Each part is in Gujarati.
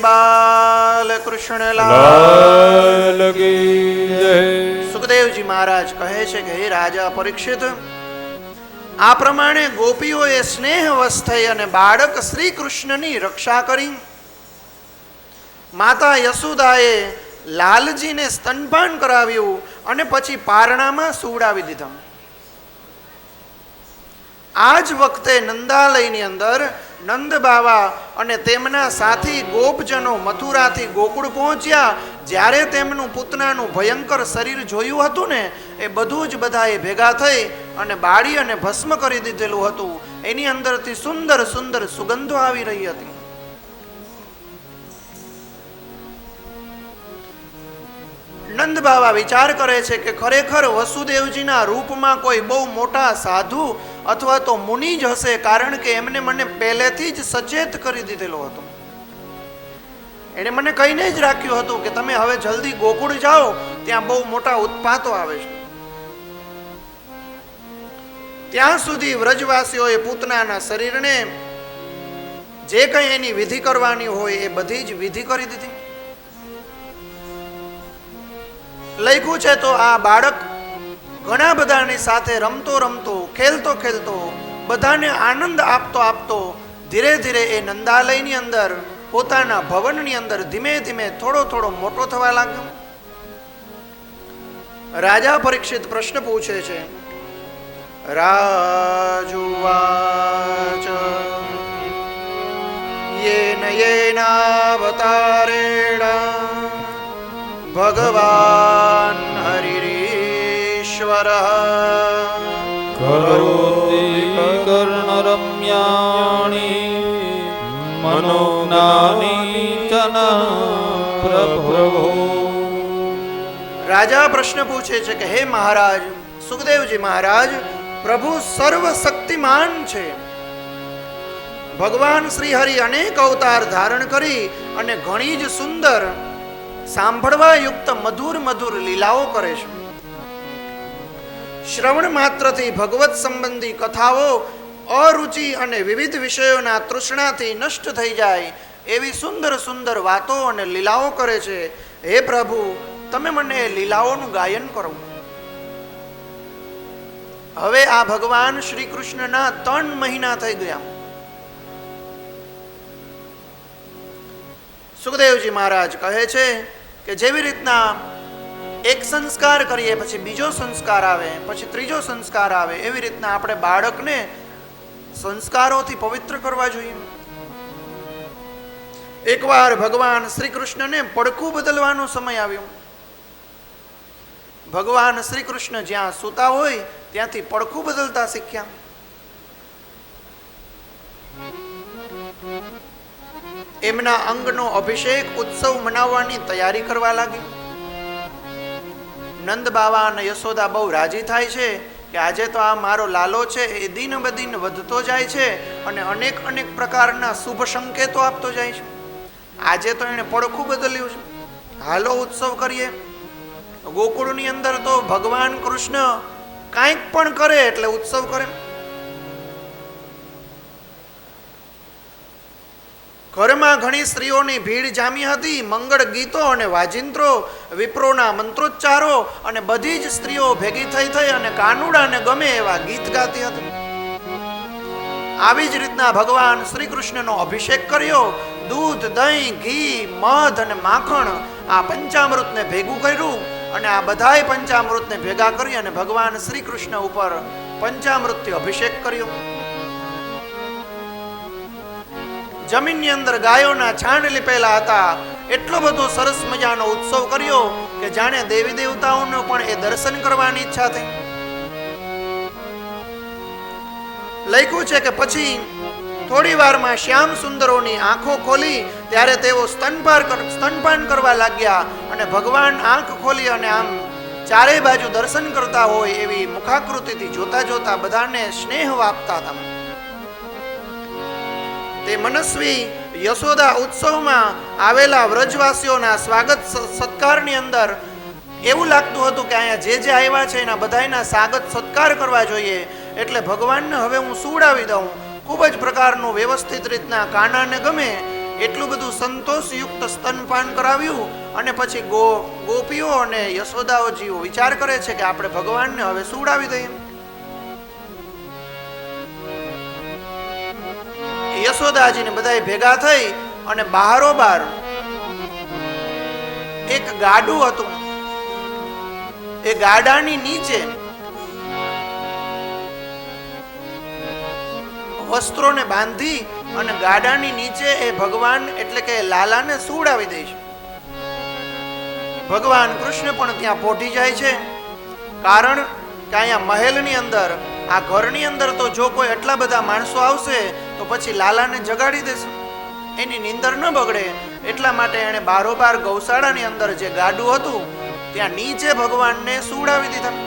બાલ કૃષ્ણ લાલ કી જય. સુખદેવજી મહારાજ કહે છે કે હે રાજા પરીક્ષિત, આ પ્રમાણે ગોપીઓએ સ્નેહવશ થઈ અને બાળક શ્રી કૃષ્ણની રક્ષા કરી. માતા યશોદાએ લાલજીને સ્તનપાન કરાવ્યું અને પછી પારણામાં સુવડાવી દીધા. આ જ વખતે નંદાલયની અંદર નંદ બાવા અને તેમના સાથી ગોપજનો મથુરાથી ગોકુળ પહોંચ્યા. જ્યારે તેમનું પૂતનાનું ભયંકર શરીર જોયું હતું ને, એ બધું જ બધાએ ભેગા થઈ અને બાળી અને ભસ્મ કરી દીધેલું હતું. એની અંદરથી સુંદર સુંદર સુગંધો આવી રહી હતી. નંદ બાવા વિચાર કરે છે કે ખરેખર વસુદેવજીના રૂપમાં કોઈ બહુ મોટા સાધુ અથવા તો મુનિ જ હશે, કારણ કે એમને મને પહેલેથી જ સચેત કરી દીધેલો હતો. એણે મને કહીને જ રાખ્યું હતું કે તમે હવે જલ્દી ગોકુળ જાઓ, ત્યાં બહુ મોટા ઉત્પાતો આવે છે. ત્યાં સુધી વ્રજવાસીઓએ પૂતનાના શરીરને જે કંઈ એની વિધિ કરવાની હોય એ બધી જ વિધિ કરી દીધી. લખ્યું છે તો આ બાળક ઘણા બધાની સાથે રમતો રમતો, ખેલતો ખેલતો, બધાને આનંદ આપતો આપતો ધીરે ધીરે એ નંદાલયની અંદર પોતાના ભવનની અંદર ધીમે ધીમે થોડો થોડો મોટો થવા લાગ્યો. રાજા પરીક્ષિત પ્રશ્ન પૂછે છે. રાજુવાચ યેન યેનાવતારેણ ભગવાન હરિરીશ્વર કરોતિ કર્ણરમ્યાણિ મનોજ્ઞાની ચન પ્રભો. રાજા પ્રશ્ન પૂછે છે કે હે મહારાજ સુખદેવજી મહારાજ, પ્રભુ સર્વશક્તિમાન છે. ભગવાન શ્રી હરિ અનેક અવતાર ધારણ કરી અને ઘણી જ સુંદર સાંભળવા યુક્ત મધુર મધુર લીલાઓ કરે છે. શ્રવણ માત્રથી ભગવત સંબંધી કથાઓ અરુચિ અને વિવિધ વિષયોના તૃષ્ણાથી નષ્ટ થઈ જાય એવી સુંદર સુંદર વાતો અને લીલાઓ કરે છે. હે પ્રભુ, તમે મને લીલાઓનું ગાયન કરો. હવે આ ભગવાન શ્રી કૃષ્ણના 3 મહિના થઈ ગયા. સુખદેવજી મહારાજ કહે છે કે જેવી રીતના એક સંસ્કાર કરીએ પછી બીજો સંસ્કાર આવે, પછી ત્રીજો સંસ્કાર આવે, એવી રીતના આપણે બાળકને સંસ્કારોથી પવિત્ર કરવા જોઈએ. એકવાર ભગવાન શ્રી કૃષ્ણને પડખું બદલવાનો સમય આવ્યો. ભગવાન શ્રી કૃષ્ણ જ્યાં સૂતા હોય ત્યાંથી પડખું બદલતા શીખ્યા. એમના અંગનો અભિષેક ઉત્સવ મનાવવાની તૈયારી કરવા લાગી. નંદ બાવા અને યશોદા બહુ રાજી થાય છે કે આજે તો આ મારો લાલો છે એ દિન બદિન વધતો જાય છે અને અનેક અનેક પ્રકારના શુભ સંકેતો આપતો જાય છે. આજે તો એને પડખું બદલ્યું છે, હાલો ઉત્સવ કરીએ. ગોકુળની અંદર તો ભગવાન કૃષ્ણ કાંઈક પણ કરે એટલે ઉત્સવ કરે. ઘરમાં ઘણી સ્ત્રીઓની ભીડ જામી હતી. મંગળ ગીતો અને વાજિંત્રો, વિપ્રોના મંત્રોચ્ચારો અને બધી જ સ્ત્રીઓ ભેગી થઈ અને કાનુડાને ગમે એવા ગીત ગાતી હતી. આવી જ રીતના ભગવાન શ્રી કૃષ્ણનો અભિષેક કર્યો. દૂધ, દહીં, ઘી, મધ અને માખણ આ પંચામૃતને ભેગું કર્યું અને આ બધાય પંચામૃતને ભેગા કરી અને ભગવાન શ્રી કૃષ્ણ ઉપર પંચામૃતથી અભિષેક કર્યો. જમીનની અંદર ગાયોના છાણ લીપેલા હતા. એટલો બધો સરસ મજાનો ઉત્સવ કર્યો કે જાણે દેવી દેવતાઓને પણ એ દર્શન કરવાની ઈચ્છા થઈ. લખ્યું છે કે પછી થોડી વારમાં શ્યામ સુંદરોની આંખો ખોલી ત્યારે તેઓ સ્તનપાન કરવા લાગ્યા અને ભગવાન આંખ ખોલી અને આમ ચારે બાજુ દર્શન કરતા હોય એવી મુખાકૃતિથી જોતા જોતા બધાને સ્નેહ આપતા હતા. તે મનસ્વી યશોદા ઉત્સવમાં આવેલા વ્રજવાસીઓના સ્વાગત સત્કારની અંદર એવું લાગતું હતું કે અહીંયા જે આવ્યા છે એના બધાના સ્વાગત સત્કાર કરવા જોઈએ. એટલે ભગવાનને હવે હું સુવડાવી દઉં. ખૂબ જ પ્રકારનું વ્યવસ્થિત રીતના કાનાને ગમે એટલું બધું સંતોષયુક્ત સ્તનપાન કરાવ્યું અને પછી ગોપીઓ અને યશોદાઓજીઓ વિચાર કરે છે કે આપણે ભગવાનને હવે સુવડાવી દઈએ. યશોદાજીને બધા ભેગા થઈ અને બારોબાર એક ગાડું હતું. એ ગાડાની નીચે વસ્ત્રોને બાંધી અને ગાડાની નીચે એ ભગવાન એટલે કે લાલાને સુવડાવી દે છે. ભગવાન કૃષ્ણ પણ ત્યાં પહોંચી જાય છે. કારણ કે અહીંયા મહેલની અંદર, આ ઘરની અંદર તો જો કોઈ એટલા બધા માણસો આવશે તો પછી લાલાને જગાડી દેશે, એની નીંદર ન બગડે. એટલા માટે એણે બારોબાર ગૌશાળાની અંદર જે ગાડું હતું ત્યાં નીચે ભગવાનને સુવડાવી દીધા.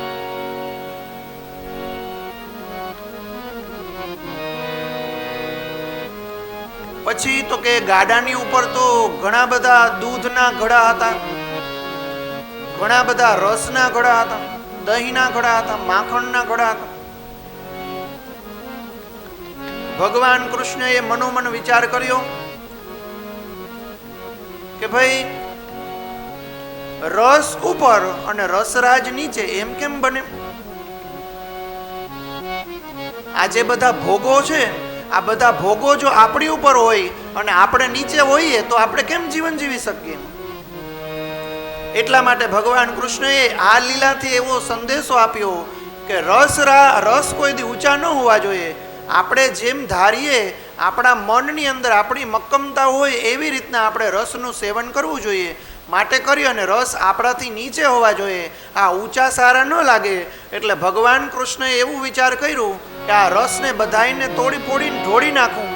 પછી તો કે ગાડાની ઉપર તો ઘણા બધા દૂધના ઘડા હતા, ઘણા બધા રસના ઘડા હતા, દહીંના ઘડા હતા, માખણના ઘડા હતા. ભગવાન કૃષ્ણએ મનોમન વિચાર કર્યો કે ભાઈ રસ ઉપર અને રસરાજ નીચે એમ કેમ બને? આ જે બધા ભોગો છે, આ બધા ભોગો જો આપણી ઉપર હોય અને આપણે નીચે હોઈએ તો આપણે કેમ જીવન જીવી શકીએ? એટલા માટે ભગવાન કૃષ્ણએ આ લીલાથી એવો સંદેશો આપ્યો કે રસ કોઈ દી ઊંચા ન હોવા જોઈએ. આપણે જેમ ધારીએ, આપણા મનની અંદર આપણી મક્કમતા હોય એવી રીતના આપણે રસનું સેવન કરવું જોઈએ. માટે કરી અને રસ આપણાથી નીચે હોવા જોઈએ, આ ઊંચા સારા ન લાગે. એટલે ભગવાન કૃષ્ણએ એવું વિચાર કર્યું કે આ રસને બધાઈને તોડી ફોડીને ઢોળી નાખું.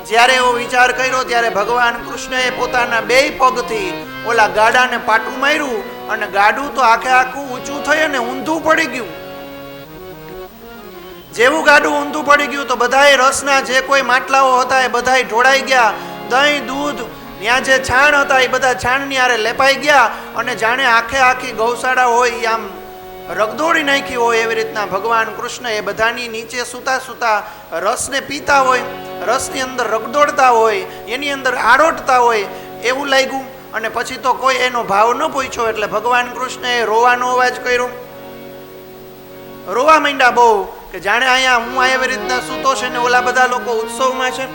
જ્યારે એવો વિચાર કર્યો ત્યારે ભગવાન કૃષ્ણએ પોતાના બે પગથી ઓલા ગાડાને પાટું માર્યું અને ગાડું તો આખે આખું ઊંચું થઈ અને ઊંધું પડી ગયું. જેવું ગાડું ઊંધું પડી ગયું તો બધાય રસના જે કોઈ માટલાઓ હતા એ બધાય ઢોળાઈ ગયા. દહીં, દૂધ, ત્યાં જે છાણ હતા એ બધા છાણની આરે લેપાઈ ગયા અને જાણે આખે આખી ગૌશાળા હોય એ આમ રગદોડી નાખી હોય એવી રીતના ભગવાન કૃષ્ણ એ બધાની નીચે સૂતા સૂતા રસને પીતા હોય, રસની અંદર રગદોડતા હોય, એની અંદર આડોટતા હોય એવું લાગ્યું. અને પછી તો કોઈ એનો ભાવ ન પૂછ્યો એટલે ભગવાન કૃષ્ણએ રોવાનો અવાજ કર્યો. રોવા માંડ્યા બહુ કે જાણે અહીંયા હું એવી રીતના સૂતો છે ને ઓલા બધા લોકો ઉત્સવમાં છે,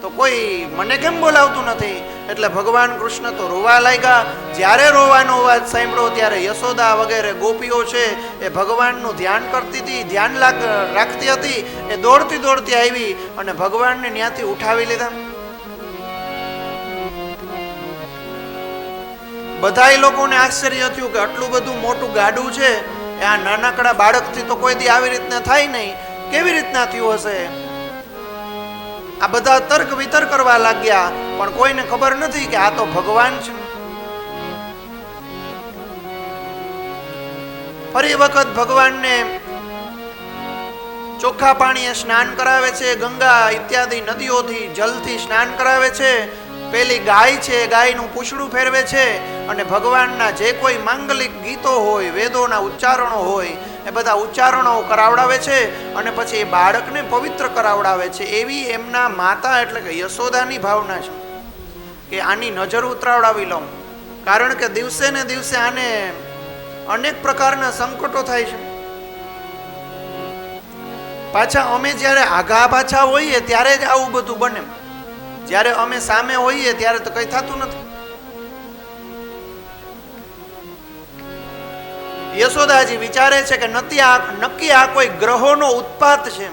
તો કોઈ મને કેમ બોલાવતું નથી? એટલે ભગવાન કૃષ્ણ તો રોવા લાગ્યા. જ્યારે રોવાનો અવાજ સાંભળ્યો ત્યારે યશોદા વગેરે ગોપીઓ છે એ ભગવાનનું ધ્યાન કરતી હતી, ધ્યાન રાખતી હતી. એ દોડતી દોડતી આવી અને ભગવાનને ત્યાંથી ઉઠાવી લીધા. બધાય લોકોને આશ્ચર્ય થયું કે આટલું બધું મોટું ગાડું છે, આ નાનકડા બાળકથી તો કોઈ દી આવી રીતના થાય નહીં, કેવી રીતના થયું હશે? આ બધા તર્ક વિતર્ક કરવા લાગ્યા, પણ કોઈને ખબર નથી કે આ તો ભગવાન છે. ફરી વખત ભગવાનને ચોખ્ખા પાણીએ સ્નાન કરાવે છે, ગંગા ઇત્યાદિ નદીઓથી જલથી સ્નાન કરાવે છે. પેલી ગાય છે, ગાયનું પૂંછડું ફેરવે છે અને ભગવાનના જે કોઈ માંગલિક ગીતો હોય, વેદોના ઉચ્ચારણો હોય એ બધા ઉચ્ચારણો કરાવડાવે છે અને પછી એ બાળકને પવિત્ર કરાવડાવે છે. એવી એમના માતા એટલે કે યશોદાની ભાવના છે કે આની નજર ઉતરાવડાવી લઉં. કારણ કે દિવસે ને દિવસે આને અનેક પ્રકારના સંકટો થાય છે. પાછા અમે જ્યારે આઘા પાછા હોઈએ ત્યારે જ આવું બધું બને, જ્યારે અમે સામે હોઈએ ત્યારે તો કઈ થતું નથી. યશોદાજી વિચારે છે કે નક્કી આ કોઈ ગ્રહોનો ઉત્પાત છે.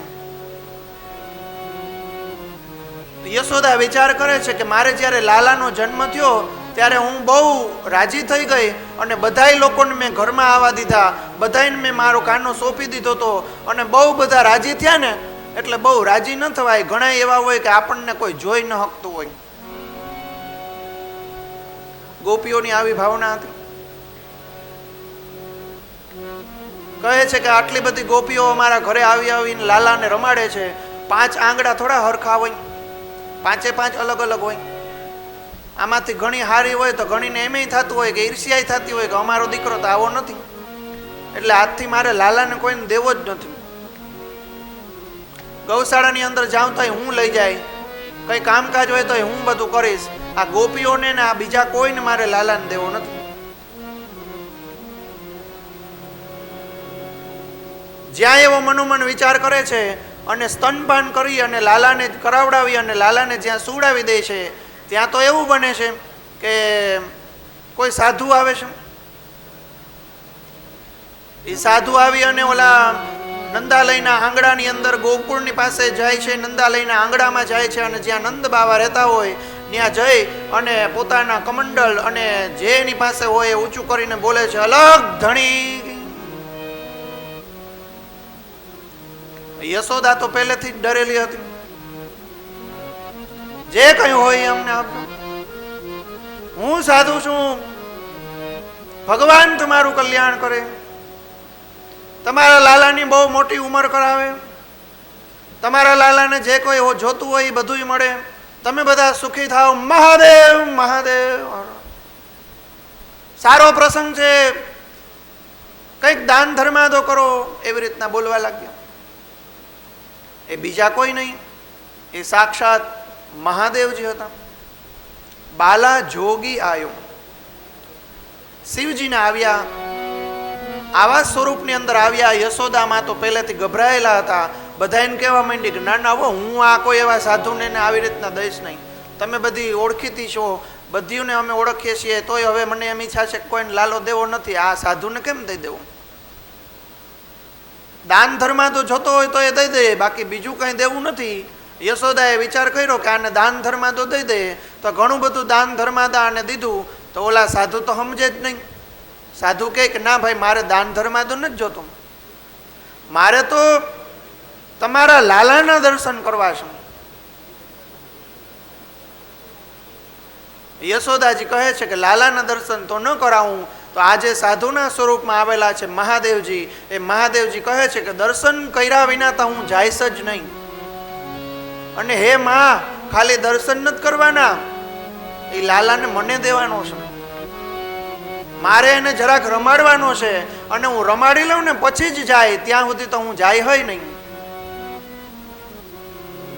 યશોદા વિચાર કરે છે કે મારે જ્યારે લાલાનો જન્મ થયો ત્યારે હું બહુ રાજી થઈ ગઈ અને બધાય લોકોને મેં ઘરમાં આવવા દીધા, બધાને મેં મારો કાનો સોંપી દીધો હતો અને બહુ બધા રાજી થયા ને એટલે બહુ રાજી ન થવાય. ઘણા એવા હોય કે આપણને કોઈ જોઈ ન શકતું હોય. ગોપીઓની આવી ભાવના હતી. કહે છે કે આટલી બધી ગોપીઓ અમારા ઘરે આવીને લાલાને રમાડે છે. 5 આંગળા થોડા હરખા હોય, 5 અલગ અલગ હોય. આમાંથી ઘણી હારી હોય તો ઘણીને એમય થતું હોય કે ઈર્ષ્યાય થતી હોય કે અમારો દીકરો તો આવો નથી, એટલે આજથી મારે લાલાને કોઈને દેવો જ નથી. ગૌશાળાની અંદર જાઉં તો હું લઈ જાય, કઈ કામકાજ હોય તો હું બધું કરીશ. આ ગોપીઓને ને આ બીજા કોઈને મારે લાલાને દેવો નથી. જ્યાં એવો મનોમન વિચાર કરે છે અને સ્તનપાન કરી અને લાલાને કરાવડાવી અને લાલાને જ્યાં સુવડાવી દે છે, ત્યાં તો એવું બને છે કે કોઈ સાધુ આવે છે. એ સાધુ આવી અને ઓલા નંદાલયના આંગણાની અંદર ગોકુળની પાસે જાય છે, નંદાલયના આંગણામાં જાય છે અને જ્યાં નંદ બાવા રહેતા હોય ત્યાં જઈ અને પોતાના કમંડલ અને જે એની પાસે હોય એ ઊંચું કરીને બોલે છે, અલગ ધણી. યશોદા તો પહેલેથી જ ડરેલી હતી. જે કઈ હોય અમને આપજો, હું સાધુ છું, ભગવાન તમારું કલ્યાણ કરે, તમારા લાલાની બહુ મોટી ઉંમર કરાવે, તમારા લાલાને જે કોઈ જોતું હોય એ બધું મળે, તમે બધા સુખી થાવ, મહાદેવ મહાદેવ. સારો પ્રસંગ છે, કંઈક દાન ધર્માદો કરો, એવી રીતના બોલવા લાગ્યા. એ બીજા કોઈ નહીં, એ સાક્ષાત મહાદેવજી હતા. બાલા જોગી આયો, શિવજીને આવ્યા, આવા સ્વરૂપની અંદર આવ્યા. યશોદામાં તો પહેલેથી ગભરાયેલા હતા. બધા એને કહેવા માંડી કે ના ના હો, હું આ કોઈ એવા સાધુને આવી રીતના દઈશ નહીં. તમે બધી ઓળખીતી છો, બધીઓને અમે ઓળખીએ છીએ, તોય હવે મને એમ ઈચ્છા છે કોઈને લાલો દેવો નથી. આ સાધુને કેમ દઈ દેવું? દાન ધર્મા તો જોતો હોય તો એ દઈ દે, બાકી બીજું કંઈ દેવું નથી. યશોદાએ વિચાર કર્યો કે આને દાન ધર્મા તો દઈ દે. તો ઘણું બધું દાન ધર્માદા આને દીધું. તો ઓલા સાધુ તો સમજે જ નહીં. સાધુ કહે કે ના ભાઈ, મારે દાન ધર્માદો નથી જોતું, મારે તો તમારા લાલાના દર્શન કરવા છે. યશોદાજી કહે છે કે લાલાના દર્શન તો ન કરાવું, તો આજે સાધુના સ્વરૂપમાં આવેલા છે મહાદેવજી, એ મહાદેવજી કહે છે કે દર્શન કર્યા વિના તો હું જઈશ જ નહીં. અને હે માં, ખાલી દર્શન નથી કરવાના, એ લાલાને મને દેવાનો છે, મારે એને જરાક રમાડવાનો છે, અને હું રમાડી લઉં ને પછી જ જાય, ત્યાં સુધી તો હું જાય હોય નહીં.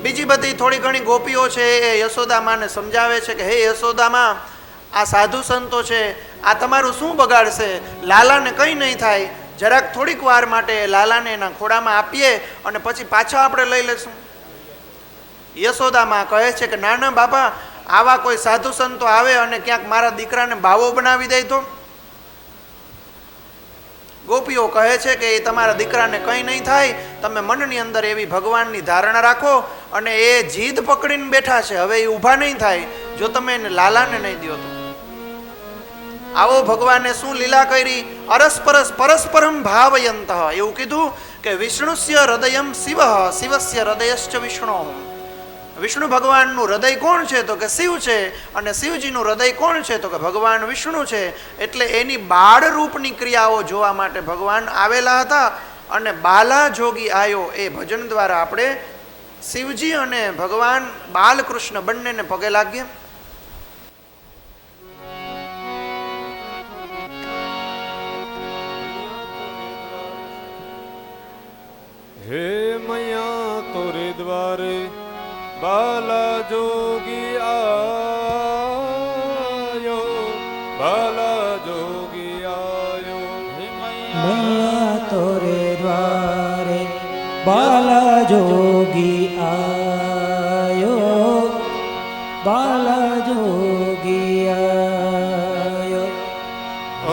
બીજી બધી થોડી ઘણી ગોપીઓ છે એ યશોદામાને સમજાવે છે કે હે યશોદામાં, આ સાધુ સંતો છે, આ તમારું શું બગાડશે? લાલાને કંઈ નહીં થાય, જરાક થોડીક વાર માટે લાલાને એના ખોડામાં આપીએ અને પછી પાછા આપણે લઈ લેશું. યશોદામાં કહે છે કે ના ના બાપા, આવા કોઈ સાધુ સંતો આવે અને ક્યાંક મારા દીકરાને બાવો બનાવી દે તો? ગોપીઓ કહે છે કે એ તમારા દીકરાને કંઈ નહીં થાય, તમે મનની અંદર એવી ભગવાનની ધારણા રાખો. અને એ જીદ પકડીને બેઠા છે, હવે એ ઊભા નહીં થાય જો તમે એને લાલાને નહીં દો તો. આવો ભગવાને શું લીલા કરી! અરસપરસ પરસ્પરમ ભાવયંત, એવું કીધું કે વિષ્ણુસ્ય હૃદયમ શિવ, શિવસ્ય હૃદયશ્ચ વિષ્ણુ. વિષ્ણુ ભગવાનનું હૃદય કોણ છે? તો કે શિવ છે. અને શિવજીનું હૃદય કોણ છે? તો કે ભગવાન વિષ્ણુ છે. એટલે એની બાળ રૂપની ક્રિયાઓ જોવા માટે ભગવાન આવેલા હતા. અને બાલા જોગી આયો, એ ભજન દ્વારા આપણે શિવજી અને ભગવાન બાલકૃષ્ણ બંનેને પગે લાગીએ. હે મૈયા તોરે દ્વારે બાલા જોગી આયો, બાલા જોગી આયો. મૈયા તોરે દ્વારે બાલા જોગી આયો, બાલા જોગી આયો.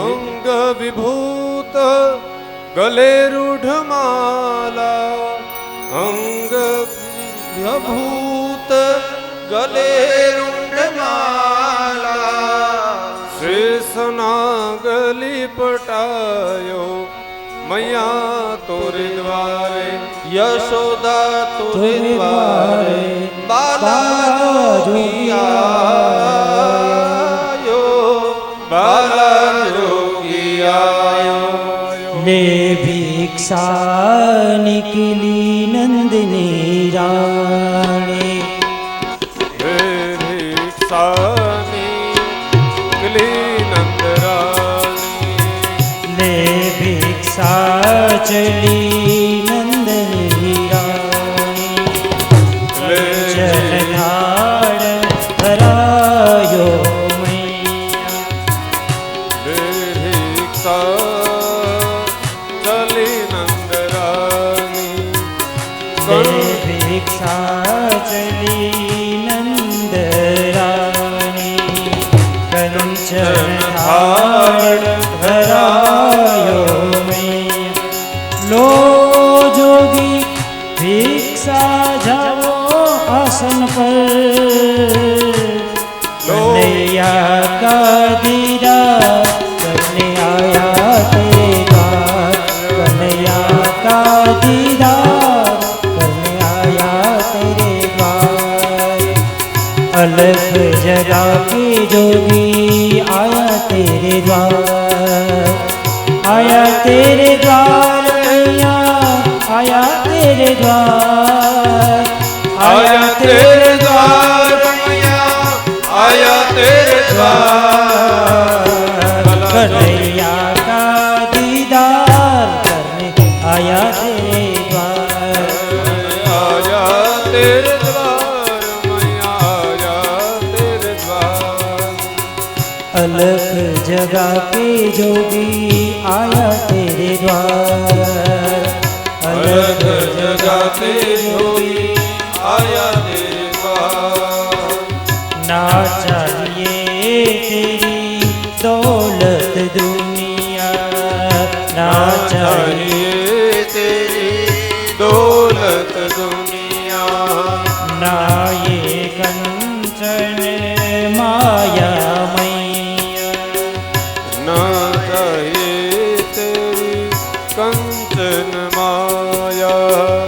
અંગ વિભૂત ગલે રૂઢમાલા, અંગ વિભૂત ગલે રૂઢમાલા, શેષનાગલી પટાયો મૈયા તોરે દ્વારે. યશોદા તોરે દ્વારે બાલા જોગી આયો, બાલા જોગી આયો. ले भिक्षा निकली नंदिनी रानी, હે ભિક્ષાની નિકલી નંદરાણી. ले भिक्षा चली नंदिनी रानी, લે चलना ભિક્ષા ચલી નંદ રાણી કંચન થાળ ધરાયો મેં લો જોગી ભિક્ષા જાઓ આસન પર કનૈયા કા દીદાર કરને આયા તેરે દ્વાર કનૈયા કા દીદાર કરને આયા તેરે દ્વાર અલખ જગા કે જોગી આયા તેરે દ્વાર આયા તેરે દ્વાર કનૈયા આયા તેરે દ્વાર આયા તેરે દ્વાર મૈયા આયા તેરે દ્વાર કનૈયા કા દીદાર કરને આયા તેરે દ્વાર આયા તેરે દ્વાર મૈયા આયા તેરે દ્વાર અલખ જગા કે જોગી આયા તેરે દ્વાર અલગ જગાતે જોગી આયા તેરે દ્વાર ના ચાહીએ તેરી દૌલત દુનિયા ના ચાહીએ તેરી દોલત દુનિયા ના ये कंचन माया मैया ન ચાહીએ તેરી કંચન માયા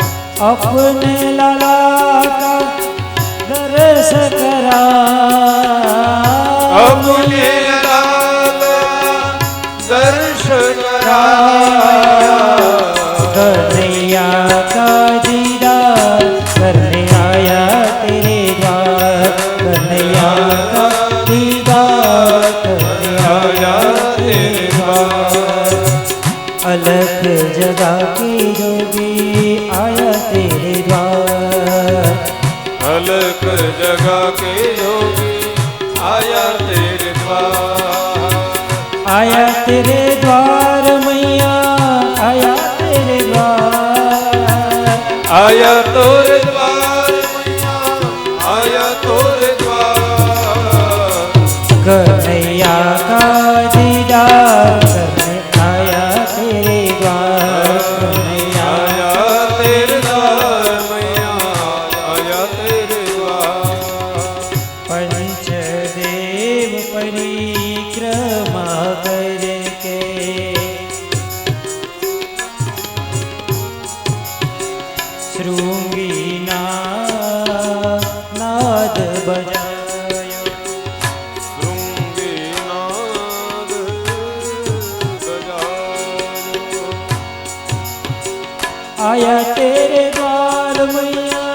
अपने लाला का दर्श करा અપને લાલા દર્શ કરાયા कन्हैया का दीदार करने आया तेरे द्वार कन्हैया का दीदार करने आया तेरे द्वार अलग जगह की जोगी आया तेरे द्वार અલક જગા કે યોગી આયા તેરે દ્વાર आया तेरे द्वार मैया आया तेरे द्वार આયા તોરે દ્વાર મૈયા આયા તોરે દ્વાર कन्हैया का दीदार करने आया तेरे द्वार कन्हैया આયા તેરે દ્વાર મૈયા આયા તેરે દ્વાર पंचदेव परिक्रमा करके शृंगी नाद बजायो શૃંગીનાદ બજાયો आया तेरे द्वार मैया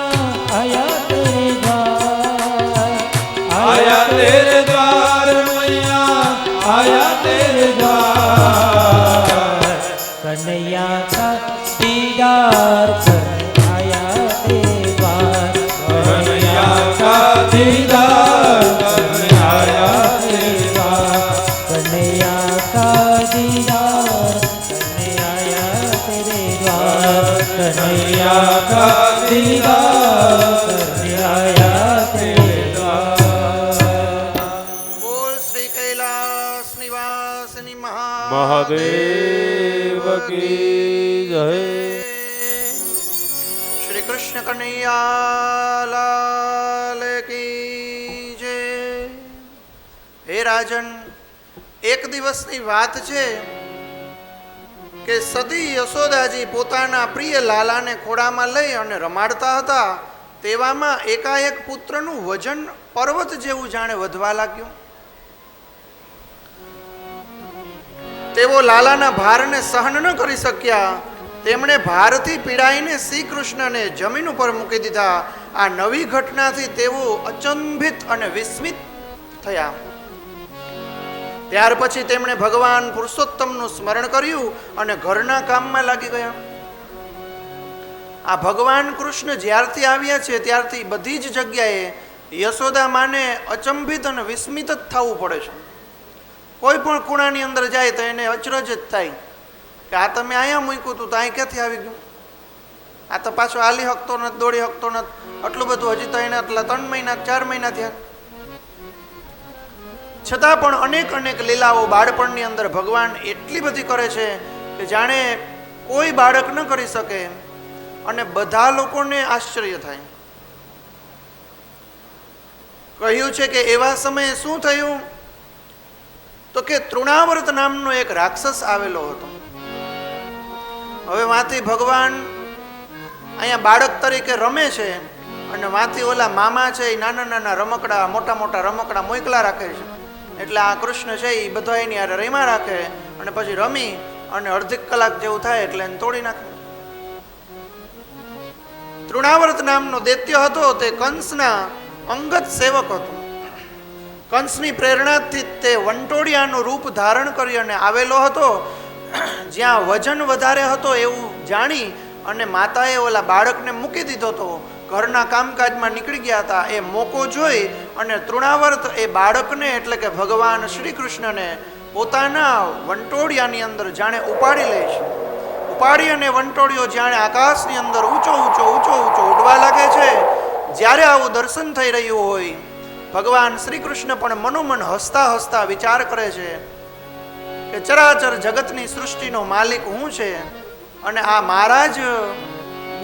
आया तेरे द्वार આયા તેરે દ્વાર મૈયા આયા તેરે દ્વાર कन्हैया का दीदार करने आया तेरे द्वार કનૈયા કા દીદાર કરને આયા તેરે દ્વાર कन्हैया का दीदार करने आया तेरे द्वार कन्हैया का दीदार करने आया तेरे द्वार બોલ શ્રી કૈલાસ નિવાસની મહાદેવ કી જય શ્રી કૃષ્ણ કનૈયા લાલ કી જય. હે રાજન, એક દિવસની વાત છે કે સતી યશોદાજી પોતાના પ્રિય લાલાને ખોળામાં લઈ અને રમાડતા હતા. તેવામાં એકાએક પુત્રનું વજન પર્વત જેવું જાણે વધવા લાગ્યું. તેઓ લાલાના ભારને સહન ન કરી શક્યા. તેમણે ભારથી પીડાઈને શ્રી કૃષ્ણને જમીન ઉપર મૂકી દીધા. આ નવી ઘટનાથી તેઓ અચંભિત અને વિસ્મિત થયા. ત્યાર પછી તેમણે ભગવાન પુરુષોત્તમનું સ્મરણ કર્યું અને ઘરના કામમાં લાગી ગયા. આ ભગવાન કૃષ્ણ જ્યારથી આવ્યા છે ત્યારથી બધી જ જગ્યાએ યશોદા માને અચંભિત અને વિસ્મિત જ થવું પડે છે. કોઈ પણ ખૂણાની અંદર જાય તો એને અચરજ જ થાય કે આ તમે અહીંયા મૂક્યું હતું તો અહીં ક્યાંથી આવી ગયું. આ તો પાછો હાલી શકતો નથી, દોડી શકતો નથી, આટલું બધું હજી તો એને એટલા 3 મહિના 4 મહિના થયા. છતાં પણ અનેક અનેક લીલાઓ બાળપણની અંદર ભગવાન એટલી બધી કરે છે કે જાણે કોઈ બાળક ન કરી શકે અને બધા લોકોને આશ્ચર્ય થાય. કહ્યું છે કે એવા સમયે શું થયું તો કે તૃણાવર્ત નામનો એક રાક્ષસ આવેલો હતો. હવે વાંથી ભગવાન અહીંયા બાળક તરીકે રમે છે અને વાંથી ઓલા મામા છે એ નાના નાના રમકડા, મોટા મોટા રમકડા મોકલા રાખે છે. એટલે આ કૃષ્ણ છે એ બધા એની હારે રમ્યા રાખે અને પછી રમી અને અડધી કલાક જેવું થાય એટલે એને તોડી નાખે. તૃણાવર્ત નામનો દૈત્ય હતો તે કંસના અંગત સેવક હતો. કંસની પ્રેરણાથી તે વંટોડિયાનું રૂપ ધારણ કરી અને આવેલો હતો. જ્યાં વજન વધારે હતો એવું જાણી અને માતાએ ઓલા બાળકને મૂકી દીધો હતો. ઘરના કામકાજમાં નીકળી ગયા હતા. એ મોકો જોઈ અને તૃણાવર્ત એ બાળકને એટલે કે ભગવાન શ્રી કૃષ્ણને પોતાના વંટોડિયાની અંદર જાણે ઉપાડી લે છે. ઉપાડી અને વંટોડિયો જાણે આકાશની અંદર ઊંચો ઊંચો ઊંચો ઊંચો ઉડવા લાગે છે. જ્યારે આવું દર્શન થઈ રહ્યું હોય ભગવાન શ્રી કૃષ્ણ પણ મનોમન હસતા હસતા વિચાર કરે છે કે ચરાચર જગતની સૃષ્ટિનો માલિક હું છે અને આ મારા જ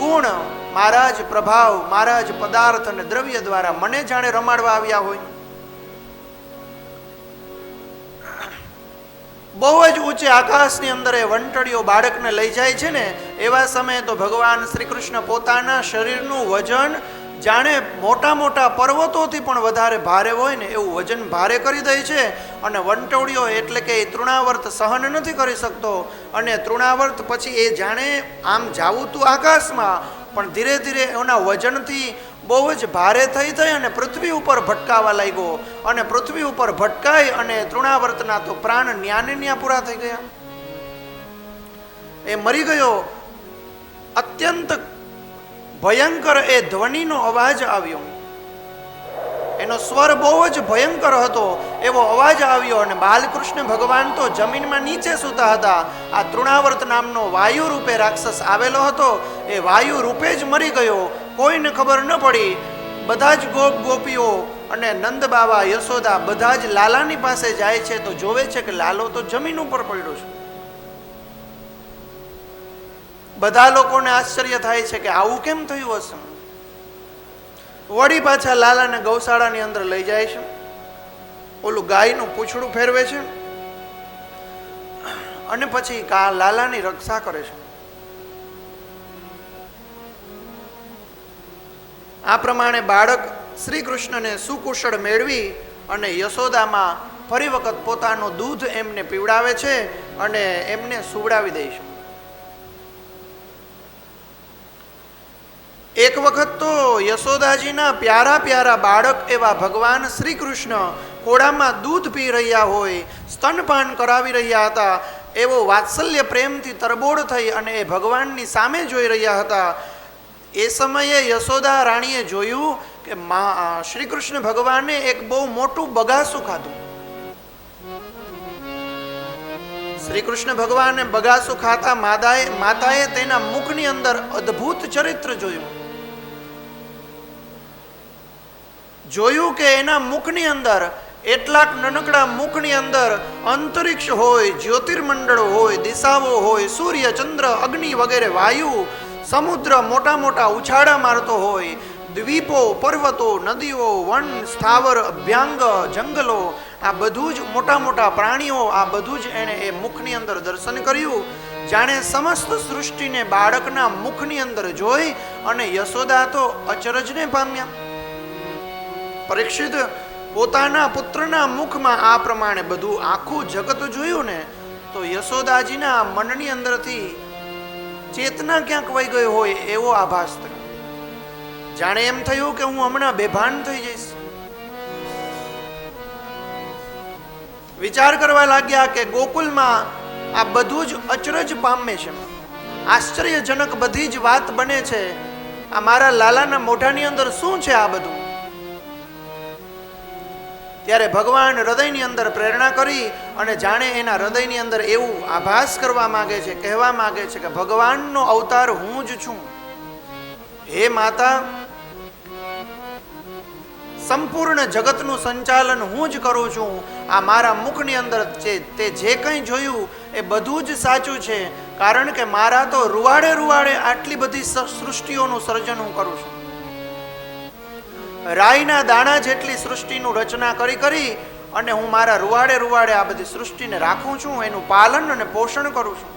ગુણ, મારા જ પ્રભાવ, મારા જ પદાર્થ અને દ્રવ્ય દ્વારા મને જાણે રમાડવા આવ્યા હોય. બહુ જ ઊંચે આકાશની અંદર એ વંટડિયો બાળકને લઈ જાય છે ને એવા સમયે તો ભગવાન શ્રી કૃષ્ણ પોતાના શરીરનું વજન જાણે મોટા મોટા પર્વતોથી પણ વધારે ભારે હોય ને એવું વજન ભારે કરી દે છે. અને વંટોડિયો એટલે કે એ તૃણાવર્ત સહન નથી કરી શકતો અને તૃણાવર્ત પછી એ જાણે આમ જાવું તું આકાશમાં પણ ધીરે ધીરે એના વજનથી બહુ જ ભારે થઈ અને પૃથ્વી ઉપર ભટકાવા લાગ્યો. અને પૃથ્વી ઉપર ભટકાઈ અને તૃણાવર્તના તો પ્રાણ ન્યાને ન્યા પૂરા થઈ ગયા. એ મરી ગયો. અત્યંત ભયંકર એ ધ્વનિનો અવાજ આવ્યો. એનો સ્વર બહુ જ ભયંકર હતો. એવો અવાજ આવ્યો અને બાલકૃષ્ણ ભગવાન તો જમીનમાં નીચે સૂતા હતા. આ તૃણાવર્ત નામનો વાયુ રૂપે રાક્ષસ આવેલો હતો. એ વાયુ રૂપે જ મરી ગયો. કોઈને ખબર ન પડી. બધા જ ગોપ ગોપીઓ અને નંદ બાવા, યશોદા બધા જ લાલાની પાસે જાય છે તો જોવે છે કે લાલો તો જમીન ઉપર પડ્યો છે. બધા લોકોને આશ્ચર્ય થાય છે કે આવું કેમ થયું હશે. વળી પાછા લાલાને ગૌશાળાની અંદર લઈ જાય છે. ઓલું ગાયનું પૂંછડું ફેરવે છે અને પછી લાલાની રક્ષા કરે છે. આ પ્રમાણે બાળક શ્રી કૃષ્ણને સુકુશળ મેળવી અને યશોદામાં ફરી વખત પોતાનું દૂધ એમને પીવડાવે છે અને એમને સુવડાવી દે છે. એક વખત તો યશોદાજીના પ્યારા પ્યારા બાળક એવા ભગવાન શ્રી કૃષ્ણ કોળામાં દૂધ પી રહ્યા હોય, સ્તનપાન કરાવી રહ્યા હતા. એવો વાત્સલ્ય પ્રેમથી તરબોળ થઈ અને એ ભગવાનની સામે જોઈ રહ્યા હતા. એ સમયે યશોદા રાણીએ જોયું કે શ્રી કૃષ્ણ ભગવાને એક બહુ મોટું બગાસું ખાધું. શ્રી કૃષ્ણ ભગવાને બગાસું ખાતા માતાએ તેના મુખની અંદર અદ્ભુત ચરિત્ર જોયું કે એના મુખની અંદર એટલાક નનકડા મુખની અંદર અંતરિક્ષ હોય, જ્યોતિર્મંડળો હોય, દિશાઓ હોય, સૂર્ય, ચંદ્ર, અગ્નિ વગેરે વાયુ, સમુદ્ર મોટા મોટા ઉછાળા મારતો હોય, દ્વીપો, પર્વતો, નદીઓ, વન, સ્થાવર, અભ્યાંગ, જંગલો, આ બધું જ મોટા મોટા પ્રાણીઓ, આ બધું જ એણે એ મુખની અંદર દર્શન કર્યું. જાણે સમસ્ત સૃષ્ટિને બાળકના મુખની અંદર જોઈ અને યશોદા તો અચરજને પામ્યા. પરીક્ષિત પોતાના પુત્રના મુખમાં આ પ્રમાણે બધું આખું જગત જોયું ને તો યશોદાજીના મનની અંદરથી ચેતના ક્યાંક વહી ગઈ હોય એવો આભાસ થયો. જાણે એમ થયું કે હું હમણાં બેભાન થઈ જઈશ. વિચાર કરવા લાગ્યા કે ગોકુલમાં આ બધું જ અચરજ પામે છે, આશ્ચર્યજનક બધી જ વાત બને છે. આ મારા લાલાના મોઢાની અંદર શું છે આ બધું? ત્યારે ભગવાન હૃદયની અંદર પ્રેરણા કરી અને જાણે એના હૃદયની અંદર એવું આભાસ કરવા માંગે છે, કહેવા માંગે છે કે ભગવાનનો અવતાર હું જ છું. હે માતા, સંપૂર્ણ જગતનું સંચાલન હું જ કરું છું. આ મારા મુખની અંદર તે જે કંઈ જોયું એ બધું જ સાચું છે, કારણ કે મારા તો રૂવાડે રૂવાડે આટલી બધી સૃષ્ટિઓનું સર્જન હું કરું છું. રાઈના દાણા જેટલી સૃષ્ટિનું રચના કરી અને હું મારા રૂવાડે રૂવાડે આ બધી સૃષ્ટિને રાખું છું, એનું પાલન અને પોષણ કરું છું.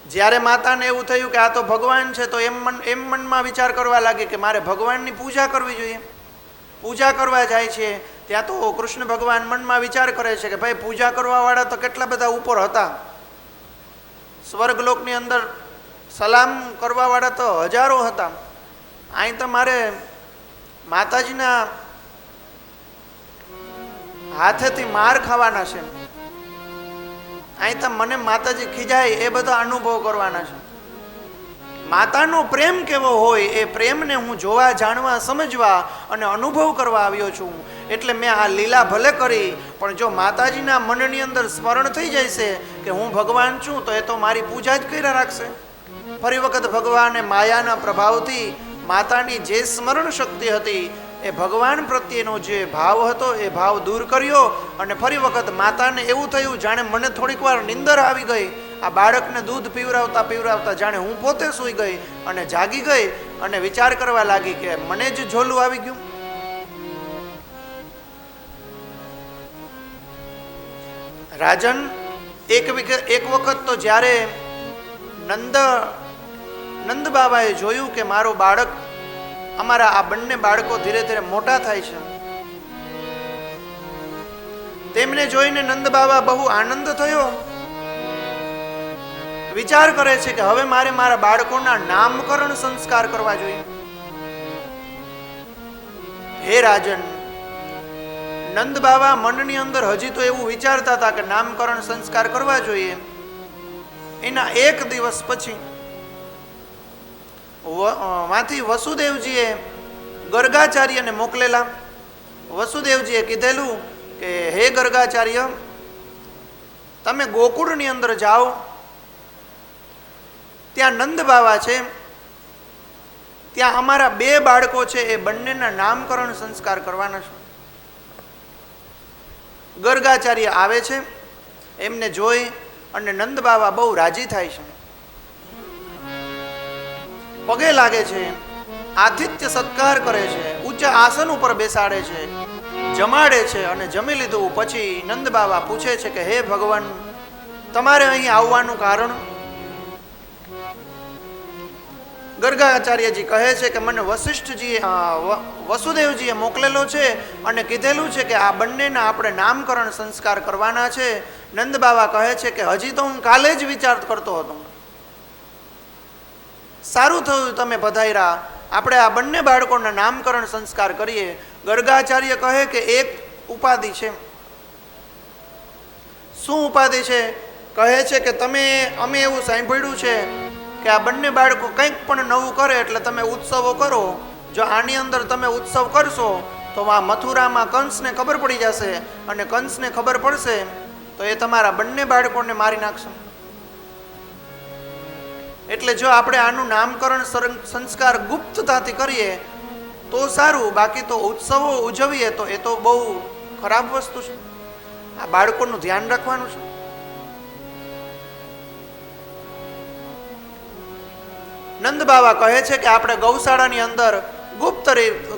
જ્યારે માતાને એવું થયું કે આ તો ભગવાન છે, તો એમ મનમાં વિચાર કરવા લાગે કે મારે ભગવાનની પૂજા કરવી જોઈએ. પૂજા કરવા જાય છે ત્યાં તો કૃષ્ણ ભગવાન મનમાં વિચાર કરે છે કે ભાઈ પૂજા કરવા વાળા તો કેટલા બધા ઉપર હતા. સ્વર્ગલોકની અંદર સલામ કરવા વાળા તો હજારો હતા. અહીં તો મારે માતાજીના હાથેથી માર ખાવાના છે. અહીં તો મને માતાજી ખીજાય એ બધા અનુભવ કરવાના છે. માતાનો પ્રેમ કેવો હોય એ પ્રેમને હું જોવા, જાણવા, સમજવા અને અનુભવ કરવા આવ્યો છું. એટલે મેં આ લીલા ભલે કરી, પણ જો માતાજીના મનની અંદર સ્મરણ થઈ જાય છે કે હું ભગવાન છું, તો એ તો મારી પૂજા જ કર્યા રાખશે. ફરી વખત ભગવાને માયાના પ્રભાવથી માતાની જે સ્મરણ શક્તિ હતી એ ભગવાન પ્રત્યેનો જે ભાવ હતો એ ભાવ દૂર કર્યો. અને ફરી વખત માતાને એવું થયું જાણે મને થોડીક વાર નિંદર આવી ગઈ. આ બાળકને દૂધ પીવરાવતા પીવરાવતા જાણે હું પોતે સૂઈ ગઈ અને જાગી ગઈ અને વિચાર કરવા લાગી કે મને જ ઝોલું આવી ગયું. રાજન, એક વખત તો જ્યારે નંદ બાબાએ જોયું કે મારો બાળક, અમારા આ બંને બાળકો ધીરે ધીરે મોટા થાય છે, તેમને જોઈને નંદ બાબા બહુ આનંદ થયો. વિચાર કરે છે કે હવે મારે મારા બાળકોના નામકરણ સંસ્કાર કરવા જોઈએ. હે રાજન, નંદ બાબા મનની અંદર હજી તો એવું વિચારતા હતા કે નામકરણ સંસ્કાર કરવા જોઈએ. એના એક દિવસ પછી માંથી વસુદેવજીએ ગર્ગાચાર્યને મોકલેલા. વસુદેવજીએ કીધેલું કે હે ગર્ગાચાર્ય, તમે ગોકુળની અંદર જાઓ, ત્યાં નંદ બાબા છે, ત્યાં અમારા 2 બાળકો છે, એ બંનેના નામકરણ સંસ્કાર કરવાના છે. ગર્ગાચાર્ય આવે છે, એમને જોઈ અને નંદ બાબા બહુ રાજી થાય છે, પગે લાગે છે, આતિથ્ય સત્કાર કરે છે, ઊંચા આસન ઉપર બેસાડે છે, જમાડે છે. અને જમી લીધું પછી નંદ બાબા પૂછે છે કે હે ભગવાન, તમારે અહીં આવવાનું કારણ? ગર્ગાચાર્યજી કહે છે કે મને વસુદેવજીએ મોકલેલો છે અને કીધેલું છે કે આ બંનેના આપણે નામકરણ સંસ્કાર કરવાના છે. નંદ બાબા કહે છે કે હજી તો હું કાલે જ વિચાર કરતો હતો. સારું થયું તમે પધાર્યા, આપણે આ બંને બાળકોના નામકરણ સંસ્કાર કરીએ. ગર્ગાચાર્ય કહે કે એક ઉપાધિ છે. શું ઉપાધિ છે? કહે છે કે અમે એવું સાંભળ્યું છે કે આ બંને બાળકો કંઈક પણ નવું કરે એટલે તમે ઉત્સવો કરો. જો આની અંદર તમે ઉત્સવ કરશો તો આ મથુરામાં કંસને ખબર પડી જશે, અને કંસને ખબર પડશે તો એ તમારા બંને બાળકોને મારી નાખશે. એટલે જો આપણે આનું નામકરણ સંસ્કાર ગુપ્તતાથી કરીએ તો સારું, બાકી તો ઉત્સવો ઉજવીએ તો એ તો બહુ ખરાબ વસ્તુ છે. આ બાળકોનું ધ્યાન રાખવાનું છે. નંદ બાબા કહે છે કે આપણે ગૌશાળાની અંદર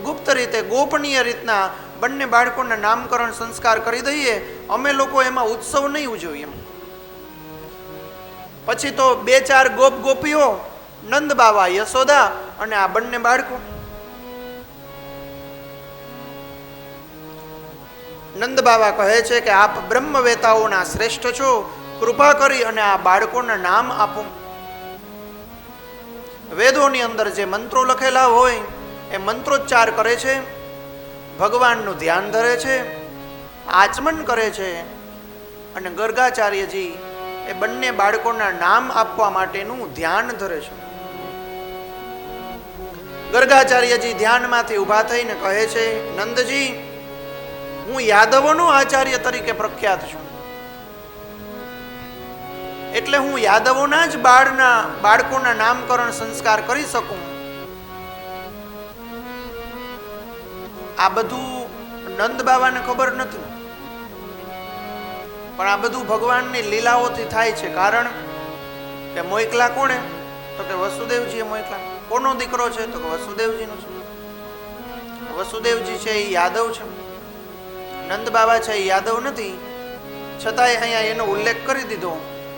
ગુપ્ત રીતે ગોપનીય રીતના બંને બાળકોના નામકરણ સંસ્કાર કરી દઈએ. અમે લોકો એમાં ઉત્સવ નહીં ઉજવીએ. પછી તો 2-4 ગોપીઓ, નંદ બાબા, યશોદા અને આ બંને બાળકો. નંદ બાબા કહે છે કે આપ બ્રહ્મવેતાઓના શ્રેષ્ઠ છો, કૃપા કરી અને આ બાળકોના નામ આપો. વેદોની અંદર જે મંત્રો લખેલા હોય એ મંત્રોચ્ચાર કરે છે, ભગવાનનું ધ્યાન ધરે છે, આચમન કરે છે. અને ગર્ગાચાર્યજી એ બંને બાળકોના નામ આપવા માટેનું ધ્યાન ધરે છે. ગર્ગાચાર્યજી ધ્યાનમાંથી ઊભા થઈને કહે છે, નંદજી, હું યાદવોનો આચાર્ય તરીકે પ્રખ્યાત છું. એટલે હું યાદવોના જ બાળકોના નામકરણ સંસ્કાર કરી શકું. આ બધું નંદ બાબાને ખબર નથી, પણ આ બધું ભગવાનની લીલાઓથી થાય છે. કારણ કે મોકલા કોણે? તો કે વસુદેવજીએ મોકલા. કોનો દીકરો છે? તો કે વસુદેવજીનો છે. વસુદેવજી છે એ યાદવ છે, નંદ બાબા છે એ યાદવ નથી. છતાંય અહીંયા એનો ઉલ્લેખ કરી દીધો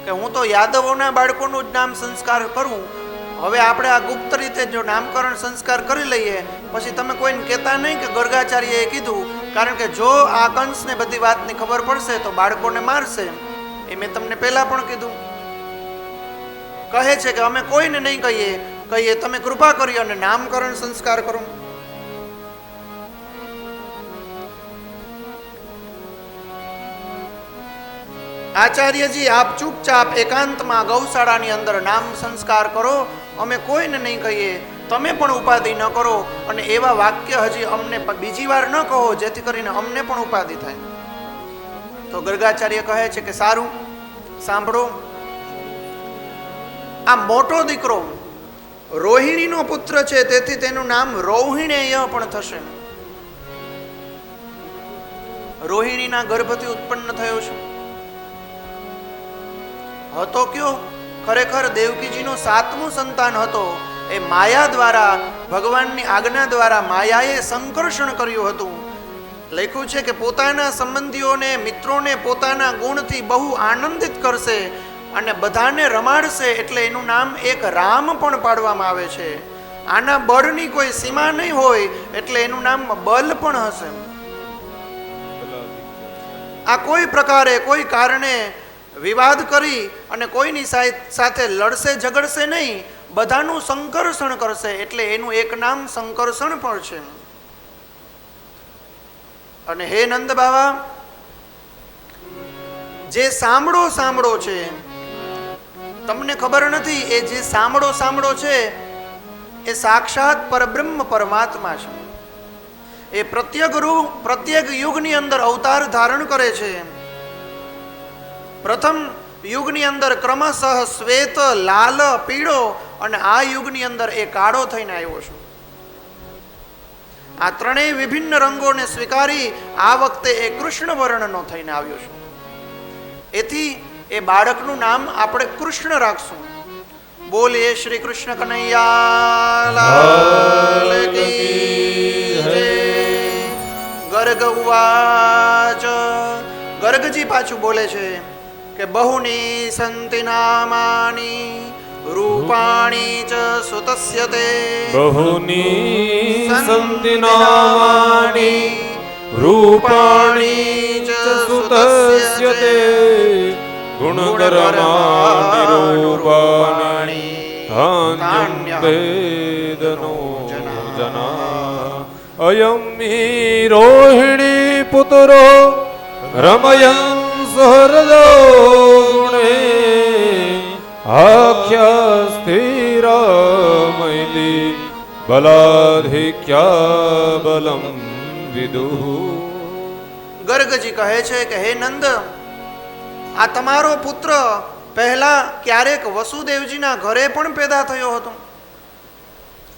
કે હું તો યાદવોના બાળકોનું જ નામ સંસ્કાર કરું. હવે આપણે આ ગુપ્ત રીતે જો નામકરણ સંસ્કાર કરી લઈએ, પછી તમે કોઈને કહેતા નહીં કે ગર્ગાચાર્યએ કીધું. કારણ કે જો આ કંસને બધી વાતની ખબર પડશે તો બાળકોને મારશે. એ મેં તમને પહેલા પણ કીધું. કહે છે કે અમે કોઈને નહીં કહીએ તમે કૃપા કરી અને નામકરણ સંસ્કાર કરો. આચાર્યજી, આપ ચૂપચાપ એકાંતમાં ગૌશાળાની અંદર નામ સંસ્કાર કરો, અમે કોઈને નહીં કહીએ, તમે પણ ઉપાધિ ન કરો, અને એવા વાક્ય હજી અમને બીજી વાર ન કહો જેથી કરીને અમને પણ ઉપાધિ થાય. તો ગર્ગાચાર્ય કહે છે કે સારું, સાંભળો. આ મોટો દીકરો રોહિણીનો પુત્ર છે, તેથી તેનું નામ રોહિણેય પણ થશે. રોહિણીના ગર્ભથી ઉત્પન્ન થયો છે. હતો કયો? ખરેખર દેવકીજીનો 7મું સંતાન હતો. એ માયા દ્વારા, ભગવાનની આજ્ઞા દ્વારા માયાએ સંકર્ષણ કર્યું હતું. લખ્યું છે કે પોતાના સંબંધીઓને, મિત્રોને પોતાના ગુણથી બહુ આનંદિત કરશે અને બધાને રમાડશે, એટલે એનું નામ એક રામ પણ પાડવામાં આવે છે. આના બળની કોઈ સીમા નહીં હોય, એટલે એનું નામ બલ પણ હશે. આ કોઈ પ્રકારે, કોઈ કારણે વિવાદ કરી અને કોઈની સાથે લડશે ઝઘડશે નહીં, બધાનું સંકર્ષણ કરશે, એટલે એનું એક નામ સંકર્ષણ પણ છે. અને હે નંદ બાબા, જે સાંભળો છે, તમને ખબર નથી, એ જે સાંભળો છે એ સાક્ષાત પરબ્રહ્મ પરમાત્મા છે. એ પ્રત્યેક યુગની અંદર અવતાર ધારણ કરે છે. પ્રથમ યુગની અંદર ક્રમશઃ શ્વેત, લાલ, પીળો, અને આ યુગની અંદર એ કાળો થઈને આવ્યો છે. આ ત્રણેય વિભિન્ન રંગોને સ્વીકારી આ વખતે એ કૃષ્ણ વર્ણનો થઈને આવ્યો છે. એથી એ બાળકનું નામ આપણે કૃષ્ણ રાખશું. બોલીએ શ્રી કૃષ્ણ કનૈયા લાલ કી જય. ગર્ગ ઉવાચ. ગર્ગજી પાછું બોલે છે કે બહુની સંતિ નામાની રૂપાણી ચ સુતસ્ય તે. બહુની સંતિ નામાની રૂપાણી ચ સુતસ્ય તે. ગુણકરમાણિ રૂપાણી ધાન્યં વેદનો જના. અયં હિ રોહિણી પુત્રો રમયં સહૃદો ગુણે આખ્ય સ્થિરમૈલી બલાધિક્યા બલમ વિદુઃ. ગર્ગજી કહે છે કે હે નંદ, આ તમારો પુત્ર પહેલા ક્યારેક વસુદેવજીના ઘરે પણ પેદા થયો હતો.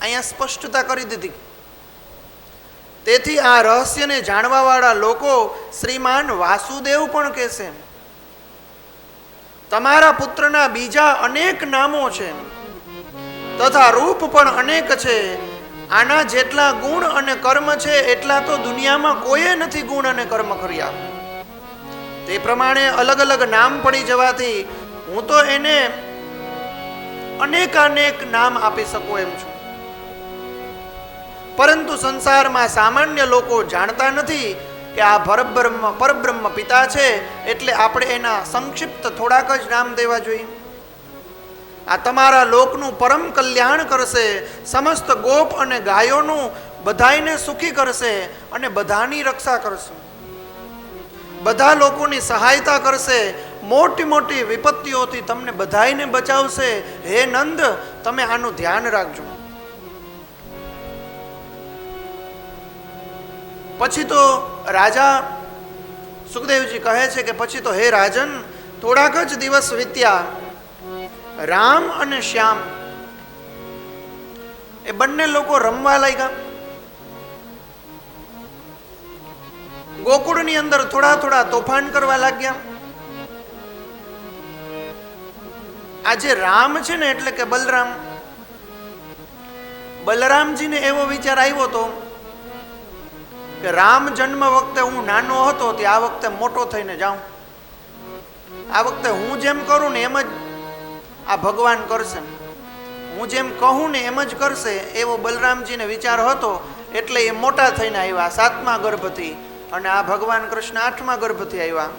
અહીંયા સ્પષ્ટતા કરી દીધી. તેથી આ રહસ્યને જાણવાવાળા લોકો શ્રીમાન વાસુદેવ પણ કહેશે. તમારા પુત્રના બીજા અનેક નામો છે તથા રૂપ પણ અનેક છે. આના જેટલા ગુણ અને કર્મ છે એટલા તો દુનિયામાં કોઈએ નથી ગુણ અને કર્મ કર્યા. તે પ્રમાણે અલગ અલગ નામ પડી જવાથી હું તો એને અનેકાનેક નામ આપી શકું એમ છું. પરંતુ સંસારમાં સામાન્ય લોકો જાણતા નથી કે આ પરબ્રહ્મ પિતા છે, એટલે આપણે એના સંક્ષિપ્ત થોડાક જ નામ દેવા જોઈએ. આ તમારા લોકનું પરમ કલ્યાણ કરશે, સમસ્ત ગોપ અને ગાયોનું બધાઈને સુખી કરશે અને બધાની રક્ષા કરશે, બધા લોકોની સહાયતા કરશે, મોટી મોટી વિપત્તિઓથી તમને બધાઈને બચાવશે. હે નંદ, તમે આનું ધ્યાન રાખજો. પછી તો રાજા સુખદેવજી કહે છે કે પછી તો હે રાજન, થોડાક જ દિવસ વીત્યા રામ અને શ્યામ એ બંને લોકો રમવા લાગ્યા. ગોકુળની અંદર થોડા થોડા તોફાન કરવા લાગ્યા. આજે રામ છે ને એટલે કે બલરામ, બલરામજીને એવો વિચાર આવ્યો હતો કે રામ જન્મ વખતે હું નાનો હતો તે આ વખતે મોટો થઈને જાઉં, આ વખતે હું જેમ કરું ને એમ જ આ ભગવાન કરશે, હું જેમ કહું ને એમ જ કરશે, એવો બલરામજીને વિચાર હતો. એટલે એ મોટા થઈને આવ્યા 7મા ગર્ભથી અને આ ભગવાન કૃષ્ણ 8મા ગર્ભથી આવ્યા.